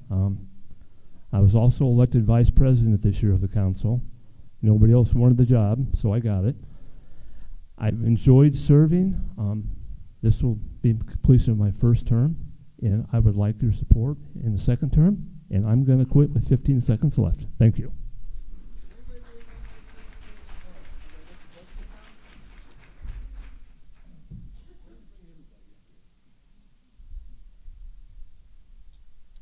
I was also elected vice president this year of the council. Nobody else wanted the job, so I got it. I've enjoyed serving. This will be completion of my first term, and I would like your support in the second term, and I'm going to quit with 15 seconds left. Thank you.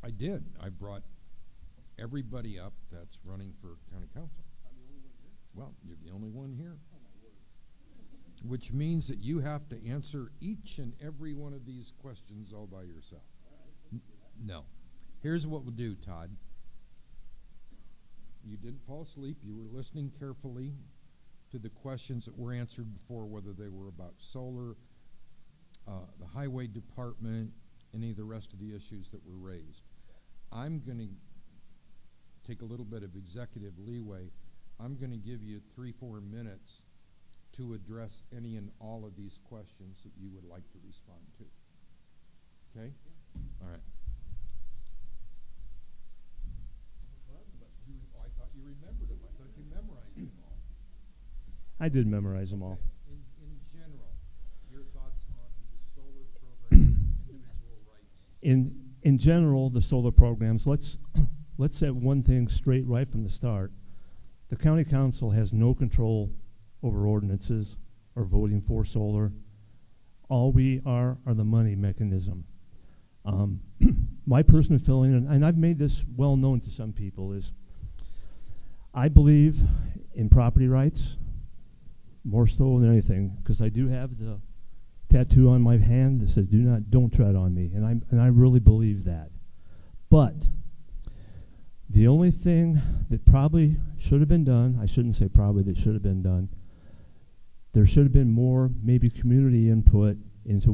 I did. I brought everybody up that's running for county council. Well, you're the only one here. Which means that you have to answer each and every one of these questions all by yourself. No. Here's what we'll do, Todd. You didn't fall asleep. You were listening carefully to the questions that were answered before, whether they were about solar, the highway department, any of the rest of the issues that were raised. I'm going to take a little bit of executive leeway. I'm going to give you 3-4 minutes to address any and all of these questions that you would like to respond to. Okay? All right. I thought you remembered them. I thought you memorized them all. I did memorize them all. In general, your thoughts on the solar program, individual rights. In general, the solar programs, let's set one thing straight right from the start. The county council has no control over ordinances or voting for solar. All we are the money mechanism. My personal feeling, and I've made this well known to some people, is I believe in property rights more so than anything, because I do have the tattoo on my hand that says don't tread on me, and I really believe that. But The only thing that probably should have been done, I shouldn't say probably, that should have been done, there should have been more maybe community input into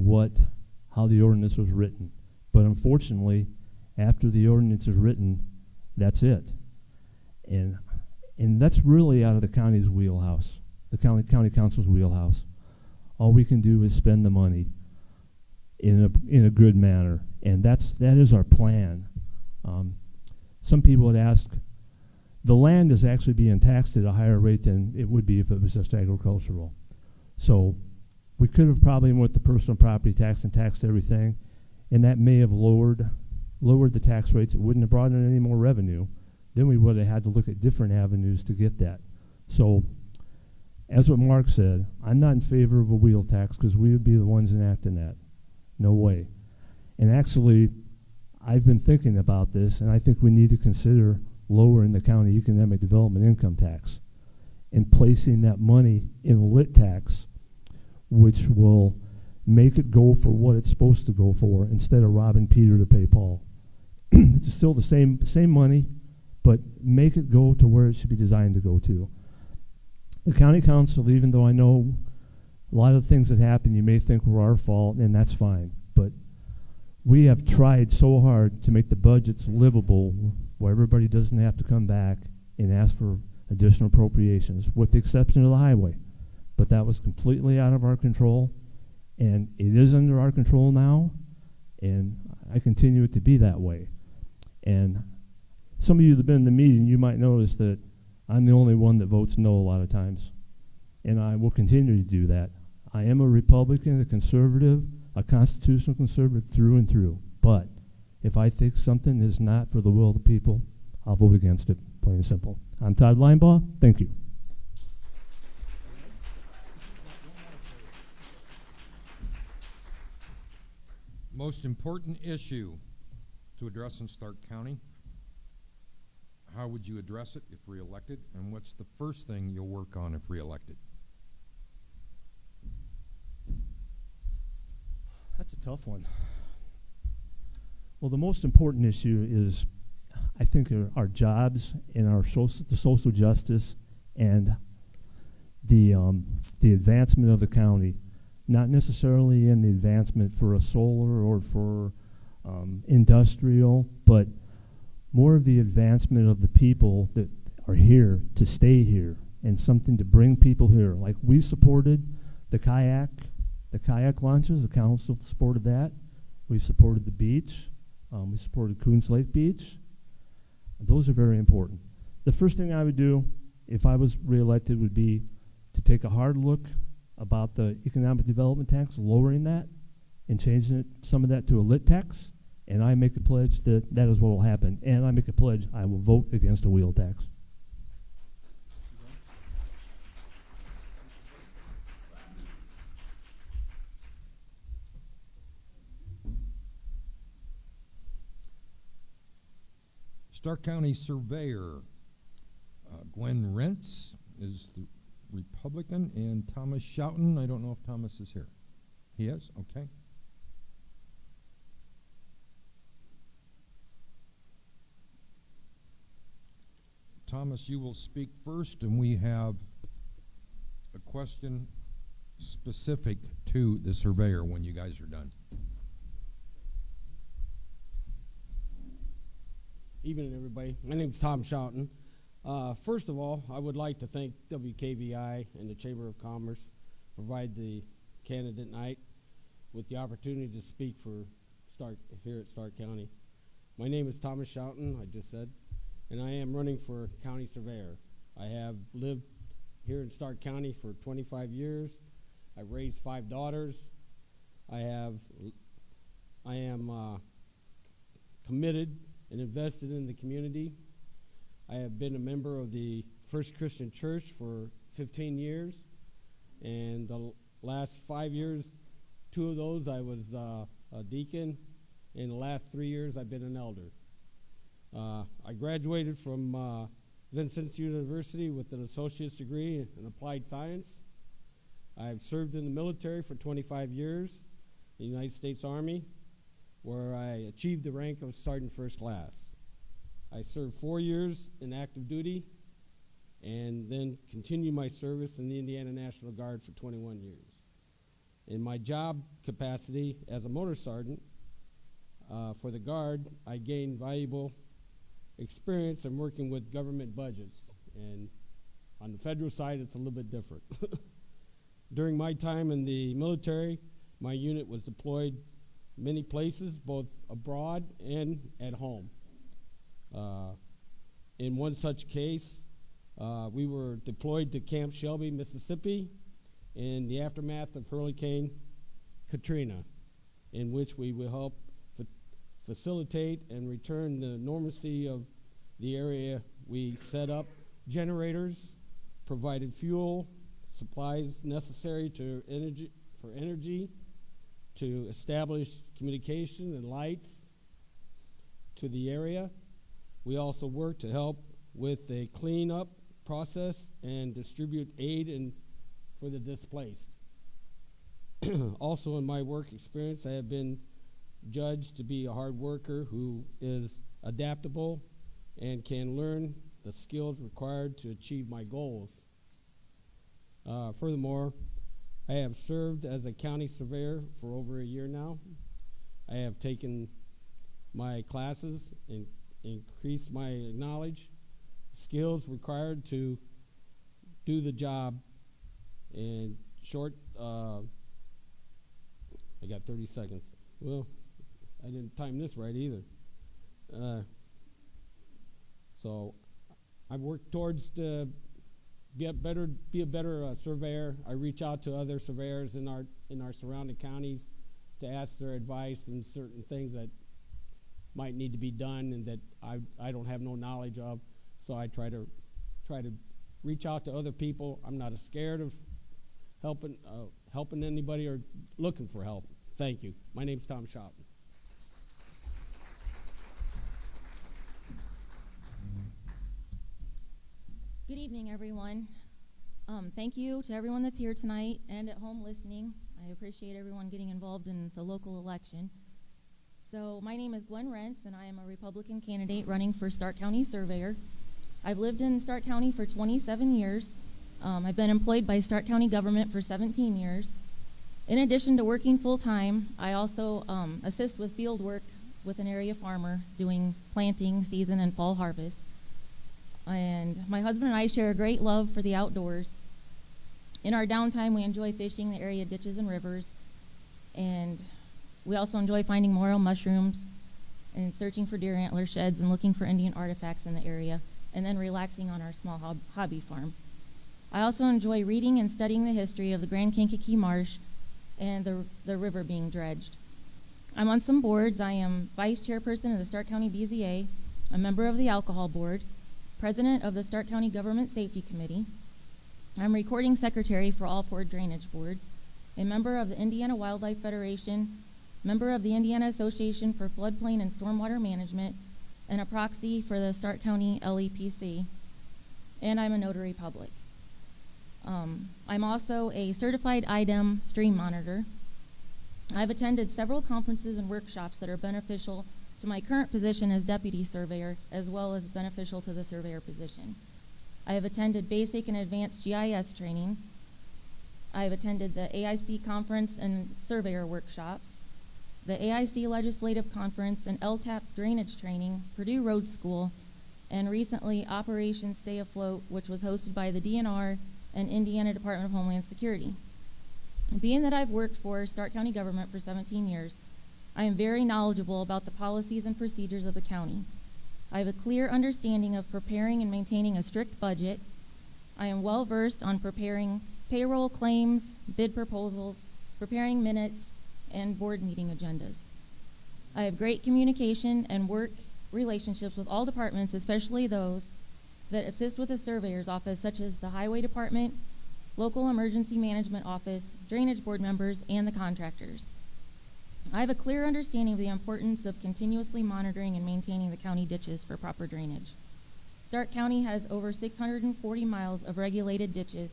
how the ordinance was written. But unfortunately, after the ordinance is written, that's it. And that's really out of the county's wheelhouse, the county council's wheelhouse. All we can do is spend the money in a good manner, and that is our plan. Some people would ask, the land is actually being taxed at a higher rate than it would be if it was just agricultural. So we could have probably went with the personal property tax and taxed everything, and that may have lowered the tax rates. It wouldn't have brought in any more revenue. Then we would have had to look at different avenues to get that. So, as what Mark said, I'm not in favor of a wheel tax because we would be the ones enacting that. No way. And actually, I've been thinking about this, and I think we need to consider lowering the county economic development income tax and placing that money in a lit tax, which will make it go for what it's supposed to go for instead of robbing Peter to pay Paul. It's still the same money, but make it go to where it should be designed to go to. The county council, even though I know a lot of the things that happen you may think were our fault, and that's fine, but we have tried so hard to make the budgets livable where everybody doesn't have to come back and ask for additional appropriations, with the exception of the highway. But that was completely out of our control, and it is under our control now, and I continue it to be that way. And some of you that have been in the meeting, you might notice that I'm the only one that votes no a lot of times, and I will continue to do that. I am a Republican, a conservative, a constitutional conservative through and through, but if I think something is not for the will of the people, I'll vote against it, plain and simple. I'm Todd Linebaugh. Thank you. Most important issue to address in Starke County. How would you address it if reelected? And what's the first thing you'll work on if reelected? That's a tough one. Well, the most important issue is, I think, our jobs and the social justice and the advancement of the county. Not necessarily in the advancement for a solar or for industrial, but more of the advancement of the people that are here to stay here and something to bring people here. Like we supported the kayak launches, the council supported that. We supported the beach. We supported Coons Lake Beach. Those are very important. The first thing I would do if I was reelected would be to take a hard look about the economic development tax, lowering that and changing some of that to a lit tax. And I make a pledge that that is what will happen. And I make a pledge I will vote against a wheel tax. Starke County Surveyor Gwen Rentz is the Republican, and Thomas Schouten, I don't know if Thomas is here. He is? Okay. Thomas, you will speak first, and we have a question specific to the surveyor when you guys are done. Evening, everybody. My name is Tom Schouten. First of all, I would like to thank WKVI and the Chamber of Commerce for providing the candidate night with the opportunity to speak for here at Starke County. My name is Thomas Schouten, I just said, and I am running for county surveyor. I have lived here in Starke County for 25 years. I've raised 5 daughters. I am committed and invested in the community. I have been a member of the First Christian Church for 15 years, and the last 5 years, 2 of those I was a deacon. In the last 3 years, I've been an elder. I graduated from Vincennes University with an associate's degree in applied science. I've served in the military for 25 years, the United States Army, where I achieved the rank of Sergeant First Class. I served 4 years in active duty and then continued my service in the Indiana National Guard for 21 years. In my job capacity as a motor sergeant for the Guard, I gained valuable experience in working with government budgets. And on the federal side, it's a little bit different. During my time in the military, my unit was deployed many places, both abroad and at home. In one such case, we were deployed to Camp Shelby, Mississippi, in the aftermath of Hurricane Katrina, in which we will help facilitate and return the normalcy of the area. We set up generators, provided fuel, supplies necessary for energy, to establish communication and lights to the area. We also work to help with a cleanup process and distribute aid for the displaced. Also in my work experience, I have been judged to be a hard worker who is adaptable and can learn the skills required to achieve my goals. Furthermore, I have served as a county surveyor for over a year now. I have taken my classes and increased my knowledge, skills required to do the job. In short, I got 30 seconds. Well, I didn't time this right either. So I've worked towards to be a better surveyor. I reach out to other surveyors in our surrounding counties to ask their advice on certain things that might need to be done and that I don't have no knowledge of. So I try to reach out to other people. I'm not scared of helping anybody or looking for help. Thank you. My name's Tom Schott. Good evening, everyone. Thank you to everyone that's here tonight and at home listening. I appreciate everyone getting involved in the local election. So my name is Gwen Rentz, and I am a Republican candidate running for Starke County Surveyor. I've lived in Starke County for 27 years. I've been employed by Starke County government for 17 years. In addition to working full-time, I also assist with field work with an area farmer doing planting season and fall harvest. And my husband and I share a great love for the outdoors. In our downtime, we enjoy fishing the area ditches and rivers, and we also enjoy finding morel mushrooms and searching for deer antler sheds and looking for Indian artifacts in the area, and then relaxing on our small hobby farm. I also enjoy reading and studying the history of the Grand Kankakee Marsh and the river being dredged. I'm on some boards. I am vice chairperson of the Starke County BZA, a member of the Alcohol Board, president of the Starke County Government Safety Committee. I'm recording secretary for all 4 drainage boards, a member of the Indiana Wildlife Federation, member of the Indiana Association for Floodplain and Stormwater Management, and a proxy for the Starke County LEPC, and I'm a notary public. I'm also a certified IDEM stream monitor. I've attended several conferences and workshops that are beneficial to my current position as deputy surveyor, as well as beneficial to the surveyor position. I have attended basic and advanced GIS training. I have attended the AIC conference and surveyor workshops, the AIC legislative conference and LTAP drainage training, Purdue Road School, and recently Operation Stay Afloat, which was hosted by the DNR and Indiana Department of Homeland Security. Being that I've worked for Starke County government for 17 years, I am very knowledgeable about the policies and procedures of the county. I have a clear understanding of preparing and maintaining a strict budget. I am well versed on preparing payroll claims, bid proposals, preparing minutes, and board meeting agendas. I have great communication and work relationships with all departments, especially those that assist with the surveyor's office, such as the highway department, local emergency management office, drainage board members, and the contractors. I have a clear understanding of the importance of continuously monitoring and maintaining the county ditches for proper drainage. Starke County has over 640 miles of regulated ditches.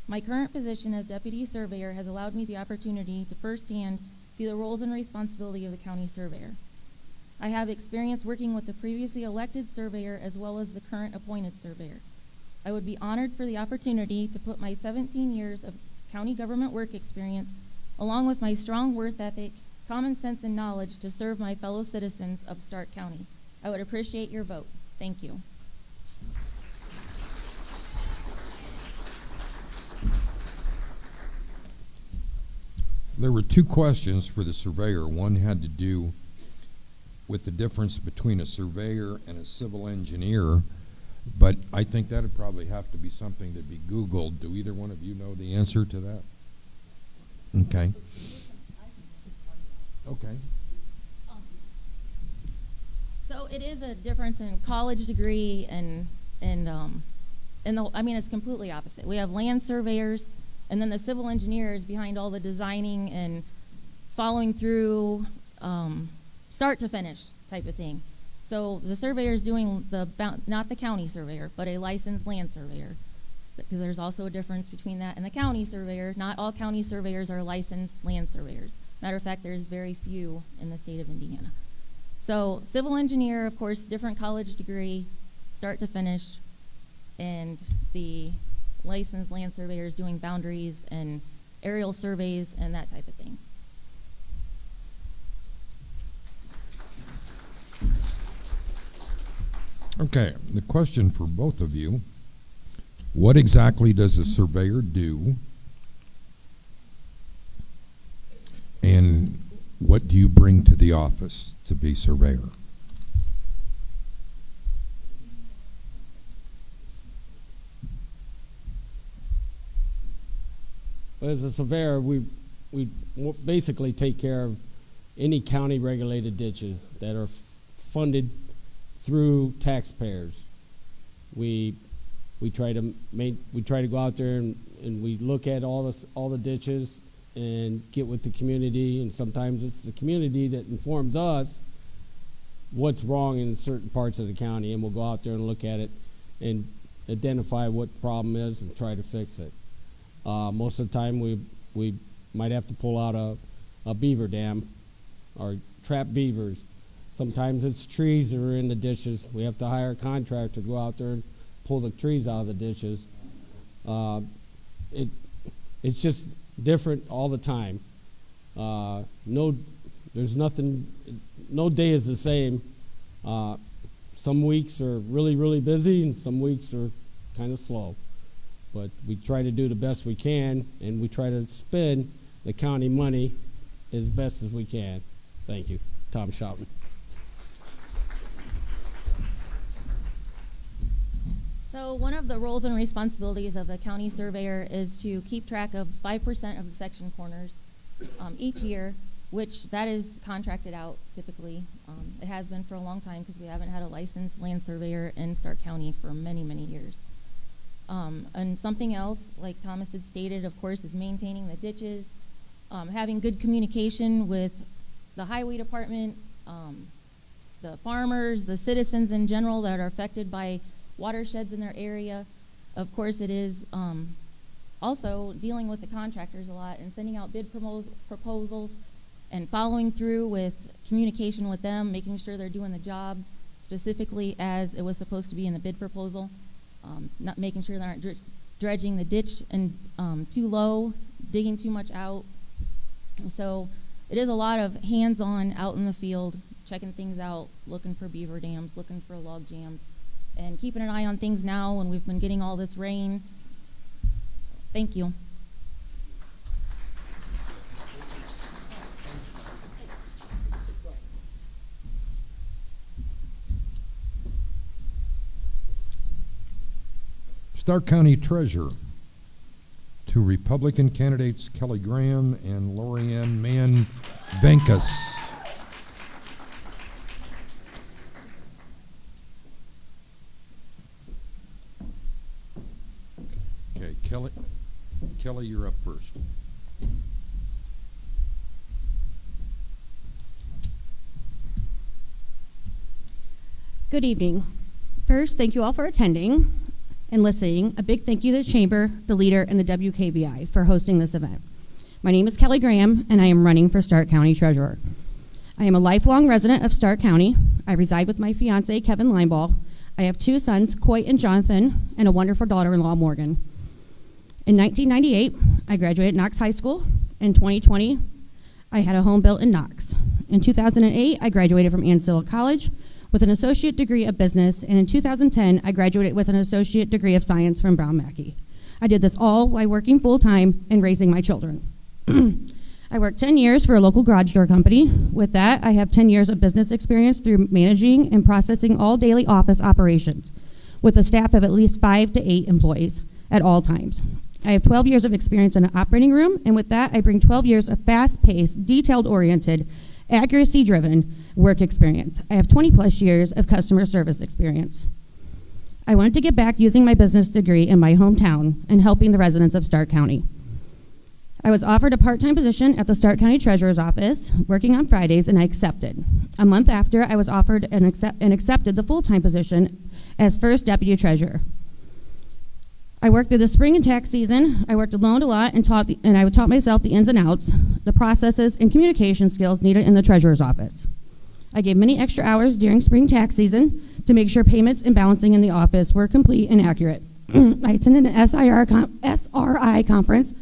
My current position as deputy surveyor has allowed me the opportunity to firsthand see the roles and responsibility of the county surveyor. I have experience working with the previously elected surveyor as well as the current appointed surveyor. I would be honored for the opportunity to put my 17 years of county government work experience, along with my strong work ethic, common sense, and knowledge to serve my fellow citizens of Starke County. I would appreciate your vote. Thank you. There were two questions for the surveyor. One had to do with the difference between a surveyor and a civil engineer, but I think that would probably have to be something to be Googled. Do either one of you know the answer to that? Okay. Okay. So it is a difference in college degree and I mean, it's completely opposite. We have land surveyors and then the civil engineers behind all the designing and following through, start to finish type of thing. So the surveyor is doing not the county surveyor, but a licensed land surveyor, because there's also a difference between that and the county surveyor. Not all county surveyors are licensed land surveyors. Matter of fact, there's very few in the state of Indiana. So civil engineer, of course, different college degree, start to finish, and the licensed land surveyor is doing boundaries and aerial surveys and that type of thing. Okay, the question for both of you, what exactly does a surveyor do? And what do you bring to the office to be surveyor? As a surveyor, we basically take care of any county regulated ditches that are funded through taxpayers. We try to go out there and we look at all the ditches and get with the community, and sometimes it's the community that informs us what's wrong in certain parts of the county, and we'll go out there and look at it and identify what the problem is and try to fix it. Most of the time we might have to pull out a beaver dam or trap beavers. Sometimes it's trees that are in the ditches. We have to hire a contractor to go out there and pull the trees out of the ditches. It's just different all the time. There's nothing, no day is the same. Some weeks are really, really busy and some weeks are kind of slow. But we try to do the best we can, and we try to spend the county money as best as we can. Thank you. Tom Schouten. So one of the roles and responsibilities of the county surveyor is to keep track of 5% of the section corners each year, which that is contracted out typically. It has been for a long time because we haven't had a licensed land surveyor in Starke County for many, many years. And something else, like Thomas had stated, of course, is maintaining the ditches, having good communication with the highway department, the farmers, the citizens in general that are affected by watersheds in their area. Of course, it is also dealing with the contractors a lot and sending out bid proposals and following through with communication with them, making sure they're doing the job specifically as it was supposed to be in the bid proposal. Not making sure they aren't dredging the ditch and too low, digging too much out. So it is a lot of hands-on out in the field, checking things out, looking for beaver dams, looking for log jams, and keeping an eye on things now when we've been getting all this rain. Thank you. Starke County Treasurer, to Republican candidates Kelly Graham and Lorianne Mann Venkus. Okay, Kelly, you're up first. Good evening. First, thank you all for attending and listening. A big thank you to the Chamber, the leader, and the WKVI for hosting this event. My name is Kelly Graham, and I am running for Starke County Treasurer. I am a lifelong resident of Starke County. I reside with my fiance, Kevin Lineball. I have 2 sons, Coy and Jonathan, and a wonderful daughter-in-law, Morgan. In 1998, I graduated Knox High School. In 2020, I had a home built in Knox. In 2008, I graduated from Ancilla College with an associate degree of business, and in 2010, I graduated with an associate degree of science from Brown Mackey. I did this all while working full-time and raising my children. I worked 10 years for a local garage door company. With that, I have 10 years of business experience through managing and processing all daily office operations with a staff of at least 5 to 8 employees at all times. I have 12 years of experience in an operating room, and with that, I bring 12 years of fast-paced, detailed-oriented, accuracy-driven work experience. I have 20-plus years of customer service experience. I wanted to get back using my business degree in my hometown and helping the residents of Starke County. I was offered a part-time position at the Starke County Treasurer's Office, working on Fridays, and I accepted. A month after, I was offered and accepted the full-time position as first deputy treasurer. I worked through the spring and tax season. I worked alone a lot and I taught myself the ins and outs, the processes, and communication skills needed in the treasurer's office. I gave many extra hours during spring tax season to make sure payments and balancing in the office were complete and accurate. I attended an SRI conference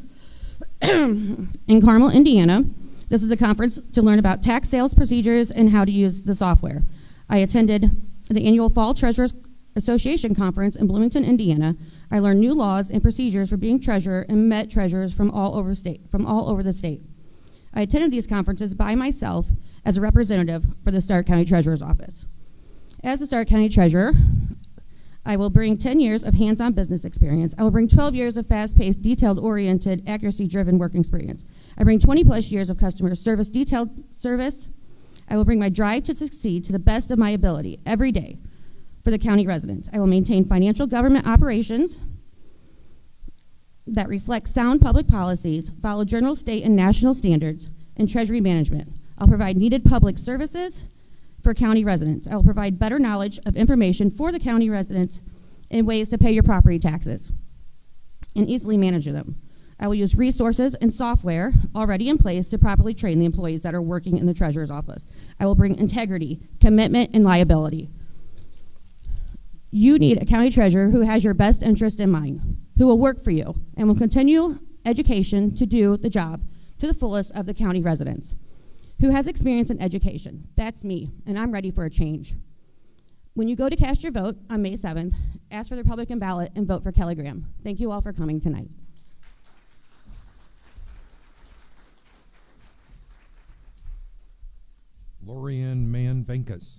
in Carmel, Indiana. This is a conference to learn about tax sales procedures and how to use the software. I attended the annual Fall Treasurers Association conference in Bloomington, Indiana. I learned new laws and procedures for being treasurer and met treasurers from all over the state. I attended these conferences by myself as a representative for the Starke County Treasurer's Office. As the Starke County Treasurer, I will bring 10 years of hands-on business experience. I will bring 12 years of fast-paced, detailed-oriented, accuracy-driven work experience. I bring 20-plus years of customer service, detailed service. I will bring my drive to succeed to the best of my ability every day for the county residents. I will maintain financial government operations that reflect sound public policies, follow general, state, and national standards, and treasury management. I'll provide needed public services for county residents. I will provide better knowledge of information for the county residents in ways to pay your property taxes and easily manage them. I will use resources and software already in place to properly train the employees that are working in the treasurer's office. I will bring integrity, commitment, and liability. You need a county treasurer who has your best interest in mind, who will work for you and will continue education to do the job to the fullest of the county residents, who has experience in education. That's me, and I'm ready for a change. When you go to cast your vote on May 7th, ask for the Republican ballot and vote for Kelly Graham. Thank you all for coming tonight. Lorianne Mann Venkus.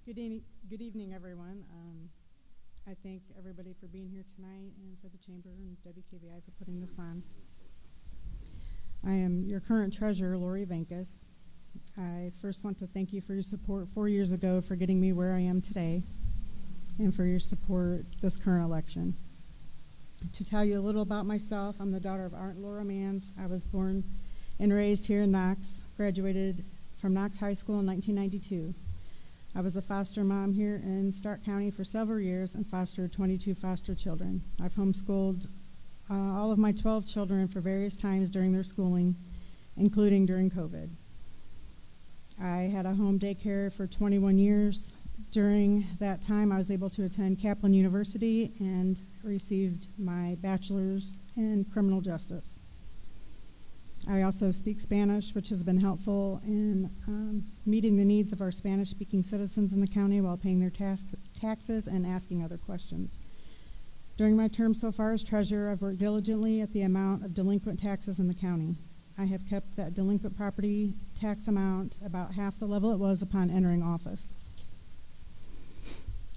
Good evening, everyone. I thank everybody for being here tonight and for the Chamber and WKVI for putting this on. I am your current treasurer, Lori Venkus. I first want to thank you for your support 4 years ago for getting me where I am today and for your support this current election. To tell you a little about myself, I'm the daughter of Art and Laura Manns. I was born and raised here in Knox, graduated from Knox High School in 1992. I was a foster mom here in Starke County for several years and fostered 22 foster children. I've homeschooled all of my 12 children for various times during their schooling, including during COVID. I had a home daycare for 21 years. During that time, I was able to attend Kaplan University and received my bachelor's in criminal justice. I also speak Spanish, which has been helpful in meeting the needs of our Spanish-speaking citizens in the county while paying their taxes and asking other questions. During my term so far as treasurer, I've worked diligently at the amount of delinquent taxes in the county. I have kept that delinquent property tax amount about half the level it was upon entering office.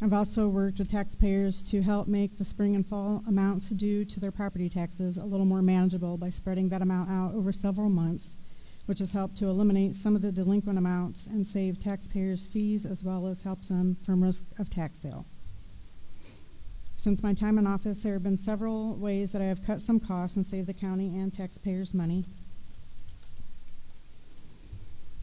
I've also worked with taxpayers to help make the spring and fall amounts due to their property taxes a little more manageable by spreading that amount out over several months, which has helped to eliminate some of the delinquent amounts and save taxpayers fees as well as helps them from risk of tax sale. Since my time in office, there have been several ways that I have cut some costs and saved the county and taxpayers money.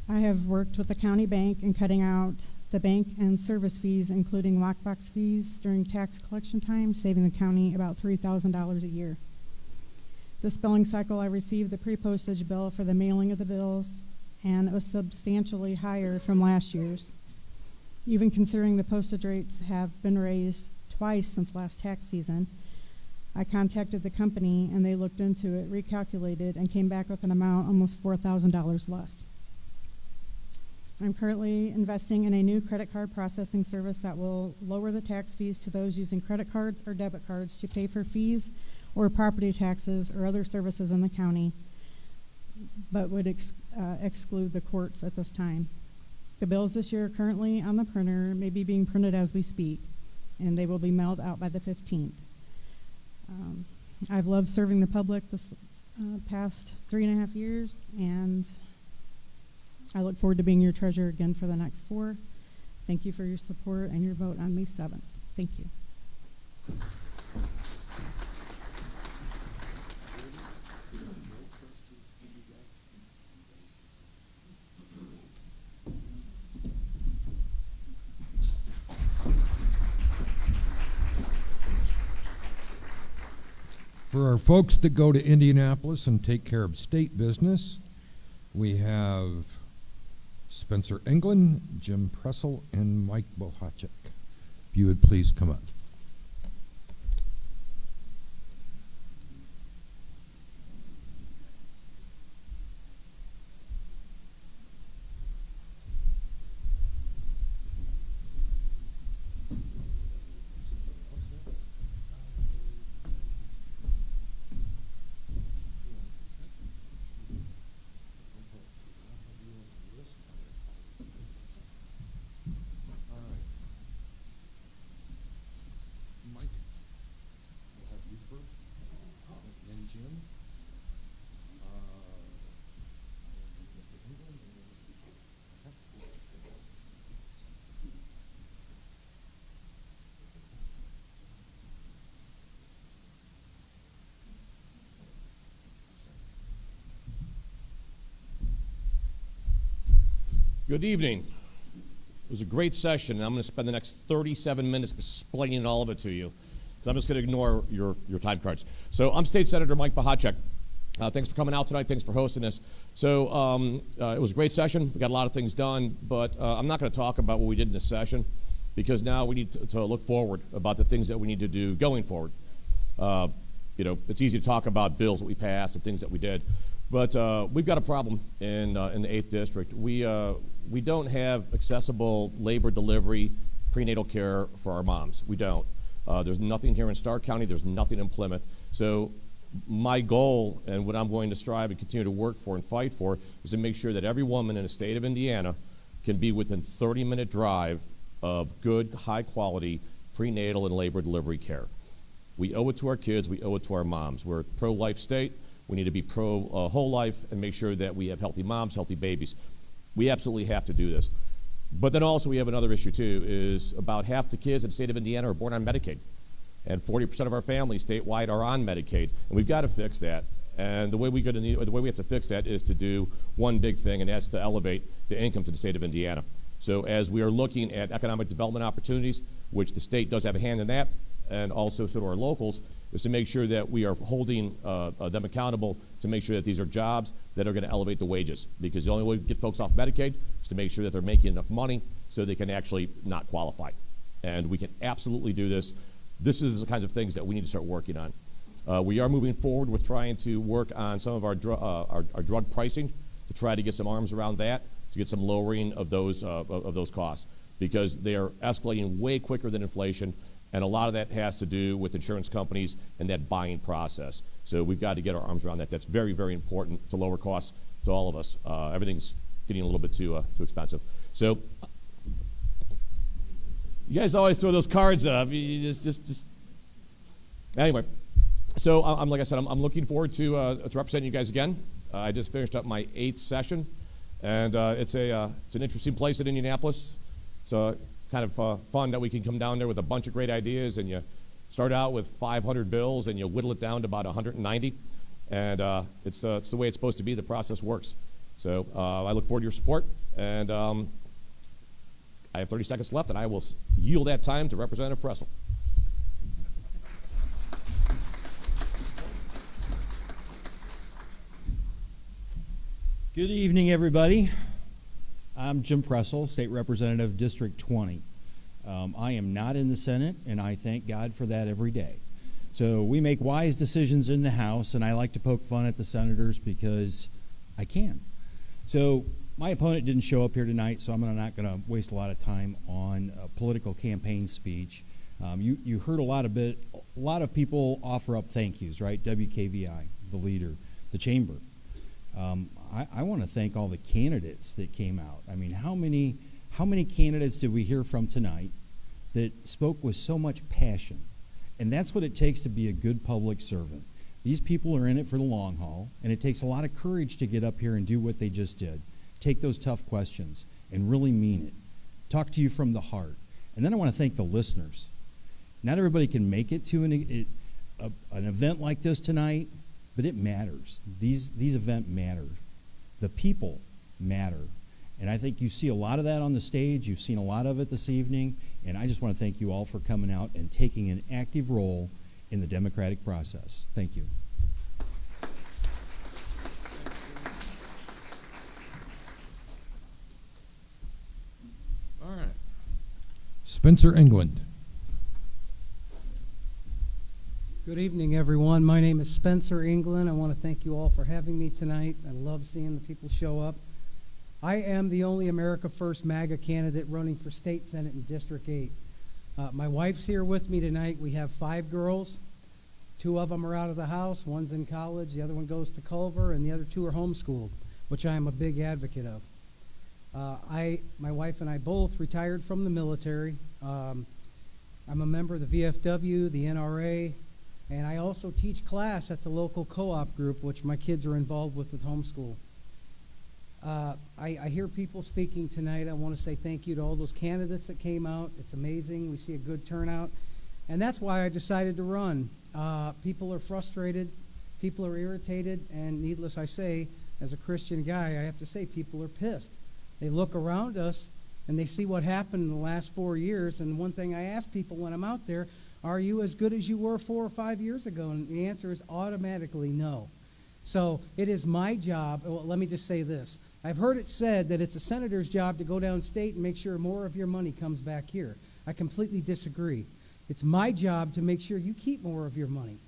I have worked with the county bank in cutting out the bank and service fees, including lockbox fees during tax collection time, saving the county about $3,000 a year. This billing cycle, I received the pre-postage bill for the mailing of the bills, and it was substantially higher from last year's. Even considering the postage rates have been raised twice since last tax season, I contacted the company and they looked into it, recalculated, and came back with an amount almost $4,000 less. I'm currently investing in a new credit card processing service that will lower the tax fees to those using credit cards or debit cards to pay for fees or property taxes or other services in the county, but would exclude the courts at this time. The bills this year are currently on the printer, maybe being printed as we speak, and they will be mailed out by the 15th. I've loved serving the public this past 3.5 years, and I look forward to being your treasurer again for the next 4. Thank you for your support and your vote on May 7th. Thank you. For our folks that go to Indianapolis and take care of state business, we have Spencer England, Jim Pressel, and Mike Bohacek. If you would please come up. Good evening. It was a great session, and I'm going to spend the next 37 minutes explaining all of it to you. So I'm just going to ignore your time cards. So I'm State Senator Mike Bohacek. Thanks for coming out tonight. Thanks for hosting this. So it was a great session. We got a lot of things done, but I'm not going to talk about what we did in this session because now we need to look forward about the things that we need to do going forward. You know, it's easy to talk about bills that we passed and things that we did, but we've got a problem in the 8th District. We don't have accessible labor delivery prenatal care for our moms. We don't. There's nothing here in Starke County. There's nothing in Plymouth. So my goal and what I'm going to strive and continue to work for and fight for is to make sure that every woman in the state of Indiana can be within 30-minute drive of good, high-quality prenatal and labor delivery care. We owe it to our kids. We owe it to our moms. We're a pro-life state. We need to be pro-whole life and make sure that we have healthy moms, healthy babies. We absolutely have to do this. But then also we have another issue too, is about half the kids in the state of Indiana are born on Medicaid. And 40% of our families statewide are on Medicaid. And we've got to fix that. And the way we have to fix that is to do one big thing, and that's to elevate the income to the state of Indiana. So as we are looking at economic development opportunities, which the state does have a hand in that, and also so do our locals, is to make sure that we are holding them accountable to make sure that these are jobs that are going to elevate the wages. Because the only way we get folks off Medicaid is to make sure that they're making enough money so they can actually not qualify. And we can absolutely do this. This is the kinds of things that we need to start working on. We are moving forward with trying to work on some of our drug pricing to try to get some arms around that, to get some lowering of those costs, because they are escalating way quicker than inflation. And a lot of that has to do with insurance companies and that buying process. So we've got to get our arms around that. That's very, very important to lower costs to all of us. Everything's getting a little bit too expensive. So you guys always throw those cards up. You just anyway. So I'm like I said, I'm looking forward to representing you guys again. I just finished up my 8th session, and it's an interesting place in Indianapolis. So kind of fun that we can come down there with a bunch of great ideas, and you start out with 500 bills and you whittle it down to about 190, and it's the way it's supposed to be. The process works. So I look forward to your support, and I have 30 seconds left, and I will yield that time to Representative Pressel. Good evening, everybody. I'm Jim Pressel, State Representative, District 20. I am not in the Senate, and I thank God for that every day. So we make wise decisions in the House, and I like to poke fun at the senators because I can. So my opponent didn't show up here tonight, so I'm not going to waste a lot of time on a political campaign speech. You heard a lot of people offer up thank yous, right? WKVI, the leader, the chamber. I want to thank all the candidates that came out. I mean, how many candidates did we hear from tonight that spoke with so much passion? And that's what it takes to be a good public servant. These people are in it for the long haul, and it takes a lot of courage to get up here and do what they just did. Take those tough questions and really mean it. Talk to you from the heart. And then I want to thank the listeners. Not everybody can make it to an event like this tonight, but it matters. These events matter. The people matter. And I think you see a lot of that on the stage. You've seen a lot of it this evening. And I just want to thank you all for coming out and taking an active role in the democratic process. Thank you. All right. Spencer England. Good evening, everyone. My name is Spencer England. I want to thank you all for having me tonight. I love seeing the people show up. I am the only America First MAGA candidate running for State Senate in District 8. My wife's here with me tonight. We have 5 girls. 2 of them are out of the house. One's in college. The other one goes to Culver, and the other 2 are homeschooled, which I am a big advocate of. My wife and I both retired from the military. I'm a member of the VFW, the NRA, and I also teach class at the local co-op group, which my kids are involved with homeschool. I hear people speaking tonight. I want to say thank you to all those candidates that came out. It's amazing. We see a good turnout. And that's why I decided to run. People are frustrated. People are irritated. And needless I say, as a Christian guy, I have to say people are pissed. They look around us and they see what happened in the last 4 years. And one thing I ask people when I'm out there, are you as good as you were 4 or 5 years ago? And the answer is automatically no. So it is my job. Well, let me just say this. I've heard it said that it's a senator's job to go downstate and make sure more of your money comes back here. I completely disagree. It's my job to make sure you keep more of your money.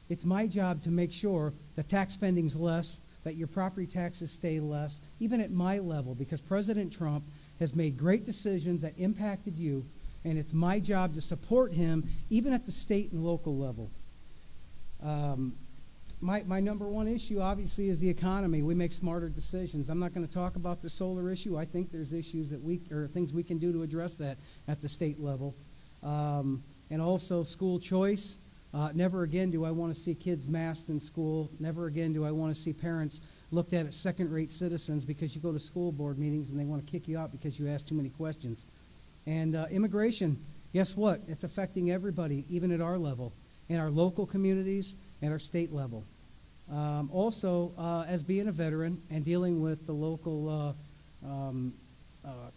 It's my job to make sure that tax spending's less, that your property taxes stay less, even at my level, because President Trump has made great decisions that impacted you, and it's my job to support him even at the state and local level. My number one issue, obviously, is the economy. We make smarter decisions. I'm not going to talk about the solar issue. I think there's issues or things we can do to address that at the state level. And also school choice. Never again do I want to see kids masked in school. Never again do I want to see parents looked at as second-rate citizens because you go to school board meetings and they want to kick you out because you ask too many questions. And immigration, guess what? It's affecting everybody, even at our level, in our local communities and our state level. Also, as being a veteran and dealing with the local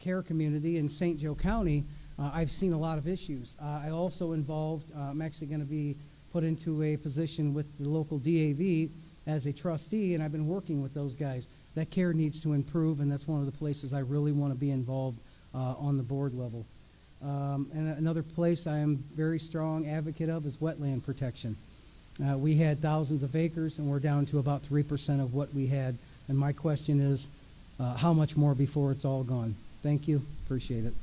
care community in St. Joe County, I've seen a lot of issues. I also I'm actually going to be put into a position with the local DAV as a trustee, and I've been working with those guys. That care needs to improve, and that's one of the places I really want to be involved on the board level. And another place I am very strong advocate of is wetland protection. We had thousands of acres, and we're down to about 3% of what we had. And my question is, how much more before it's all gone? Thank you. Appreciate it.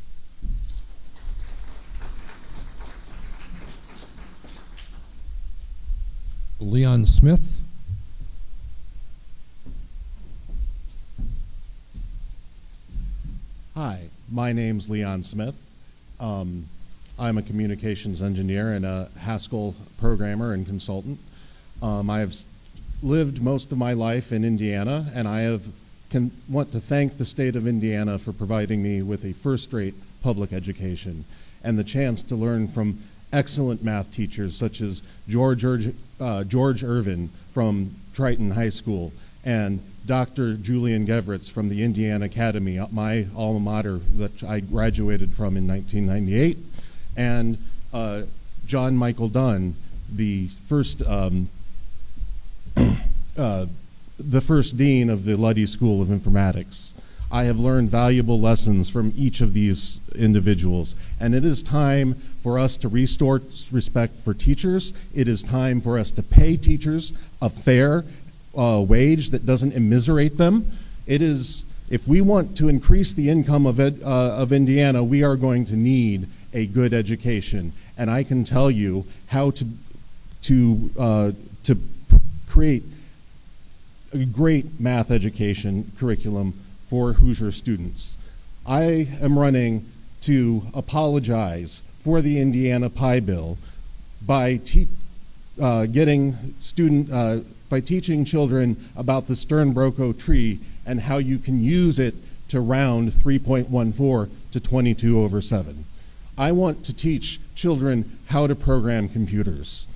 Leon Smith. Hi, my name's Leon Smith. I'm a communications engineer and a Haskell programmer and consultant. I have lived most of my life in Indiana, and I want to thank the state of Indiana for providing me with a first-rate public education and the chance to learn from excellent math teachers such as George Irvin from Triton High School and Dr. Julian Geveritz from the Indiana Academy, my alma mater that I graduated from in 1998, and John Michael Dunn, the first the first dean of the Luddy School of Informatics. I have learned valuable lessons from each of these individuals, and it is time for us to restore respect for teachers. It is time for us to pay teachers a fair wage that doesn't immiserate them. It is, if we want to increase the income of Indiana, we are going to need a good education, and I can tell you how to create a great math education curriculum for Hoosier students. I am running to apologize for the Indiana Pie Bill by by teaching children about the Sternbroco tree and how you can use it to round 3.14 to 22/7. I want to teach children how to program computers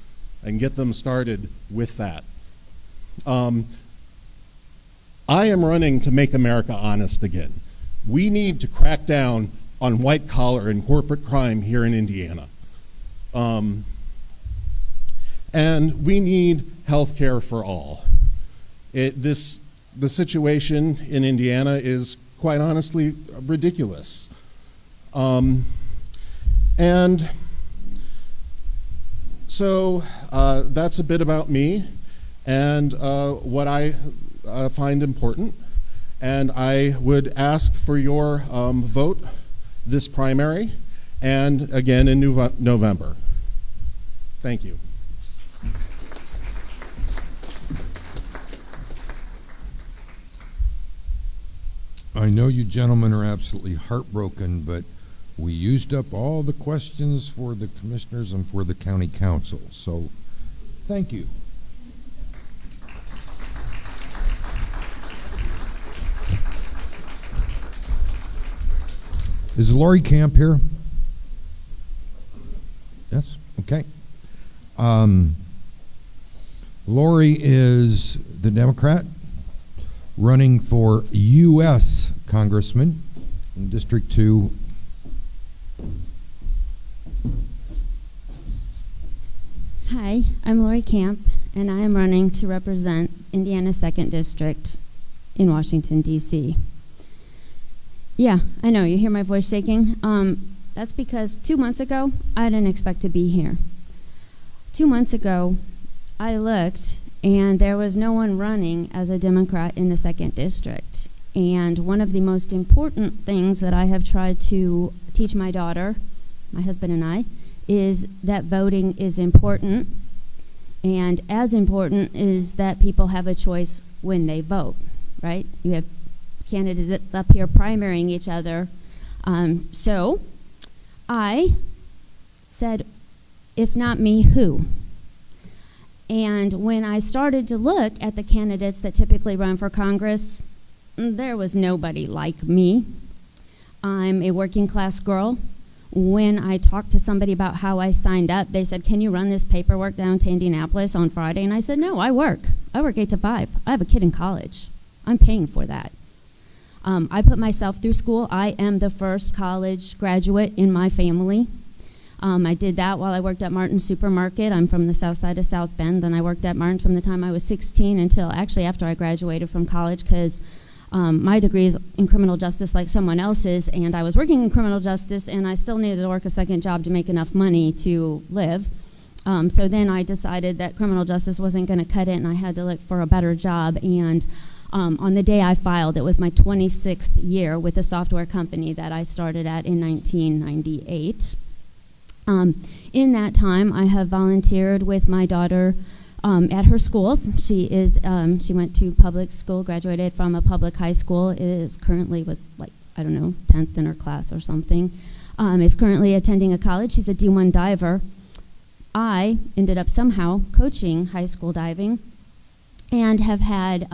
and get them started with that. I am running to make America honest again. We need to crack down on white collar and corporate crime here in Indiana. And we need health care for all. The situation in Indiana is quite honestly ridiculous. And so that's a bit about me and what I find important. And I would ask for your vote this primary and again in November. Thank you. I know you gentlemen are absolutely heartbroken, but we used up all the questions for the commissioners and for the county council. So thank you. Is Lori Camp here? Yes? Okay. Lori is the Democrat running for U.S. Congressman in District 2. Hi, I'm Lori Camp, and I am running to represent Indiana's 2nd District in Washington, D.C. Yeah, I know, you hear my voice shaking. That's because 2 months ago, I didn't expect to be here. 2 months ago, I looked, and there was no one running as a Democrat in the 2nd District. And one of the most important things that I have tried to teach my daughter, my husband and I, is that voting is important. And as important is that people have a choice when they vote, right? You have candidates up here primarying each other. So I said, if not me, who? And when I started to look at the candidates that typically run for Congress, there was nobody like me. I'm a working class girl. When I talked to somebody about how I signed up, they said, can you run this paperwork down to Indianapolis on Friday? And I said, no, I work. I work 8 to 5. I have a kid in college. I'm paying for that. I put myself through school. I am the first college graduate in my family. I did that while I worked at Martin's Supermarket. I'm from the south side of South Bend, and I worked at Martin's from the time I was 16 until actually after I graduated from college, because my degree is in criminal justice like someone else's, and I was working in criminal justice, and I still needed to work a second job to make enough money to live. So then I decided that criminal justice wasn't going to cut it, and I had to look for a better job. And on the day I filed, it was my 26th year with a software company that I started at in 1998. In that time, I have volunteered with my daughter at her schools. She went to public school, graduated from a public high school. Is currently was like, I don't know, 10th in her class or something. Is currently attending a college. She's a D1 diver. I ended up somehow coaching high school diving, and have had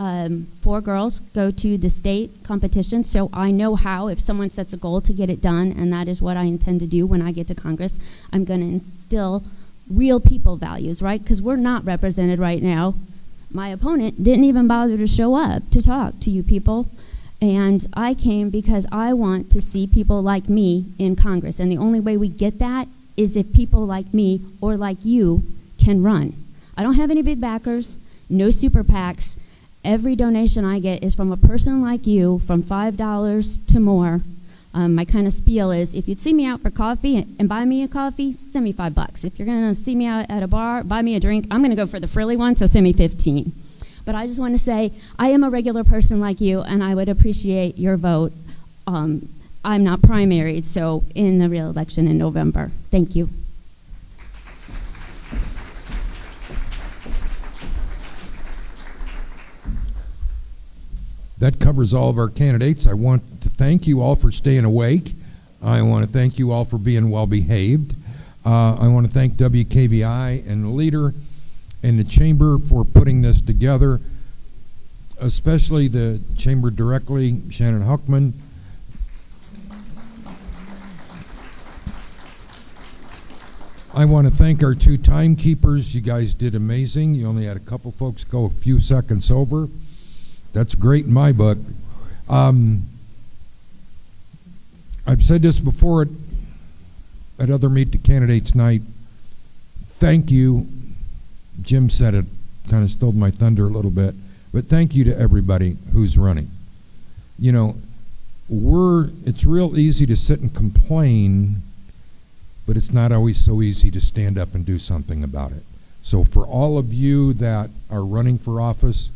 4 girls go to the state competition, so I know how, if someone sets a goal, to get it done, and that is what I intend to do when I get to Congress. I'm going to instill real people values, right? Because we're not represented right now. My opponent didn't even bother to show up to talk to you people, and I came because I want to see people like me in Congress, and the only way we get that is if people like me or like you can run. I don't have any big backers, no super PACs, Every donation I get is from a person like you, from $5 to more. My kind of spiel is, if you'd see me out for coffee and buy me a coffee, send me $5. If you're going to see me out at a bar, buy me a drink, I'm going to go for the frilly one, so send me 15. But I just want to say, I am a regular person like you, and I would appreciate your vote. I'm not primaried, so in the real election in November. Thank you. That covers all of our candidates. I want to thank you all for staying awake. I want to thank you all for being well behaved. I want to thank WKVI and the leader and the chamber for putting this together, especially the chamber directly, Shannon Huckman. I want to thank our two timekeepers. You guys did amazing. You only had a couple folks go a few seconds over. That's great in my book. I've said this before at other Meet the Candidates night. Thank you. Jim said it, kind of stole my thunder a little bit, but thank you to everybody who's running. You know, it's real easy to sit and complain, but it's not always so easy to stand up and do something about it. So for all of you that are running for office,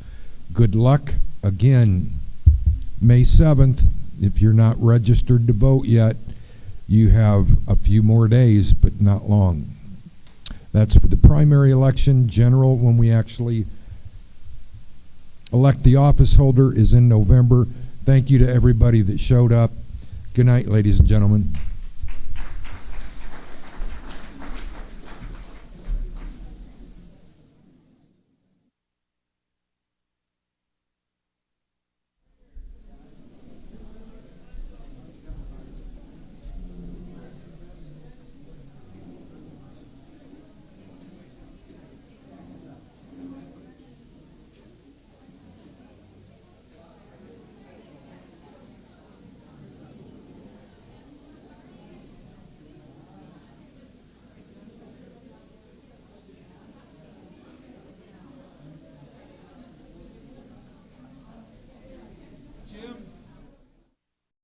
good luck. Again, May 7th, if you're not registered to vote yet, you have a few more days, but not long. That's for the primary election. General, when we actually elect the office holder, is in November. Thank you to everybody that showed up. Good night, ladies and gentlemen.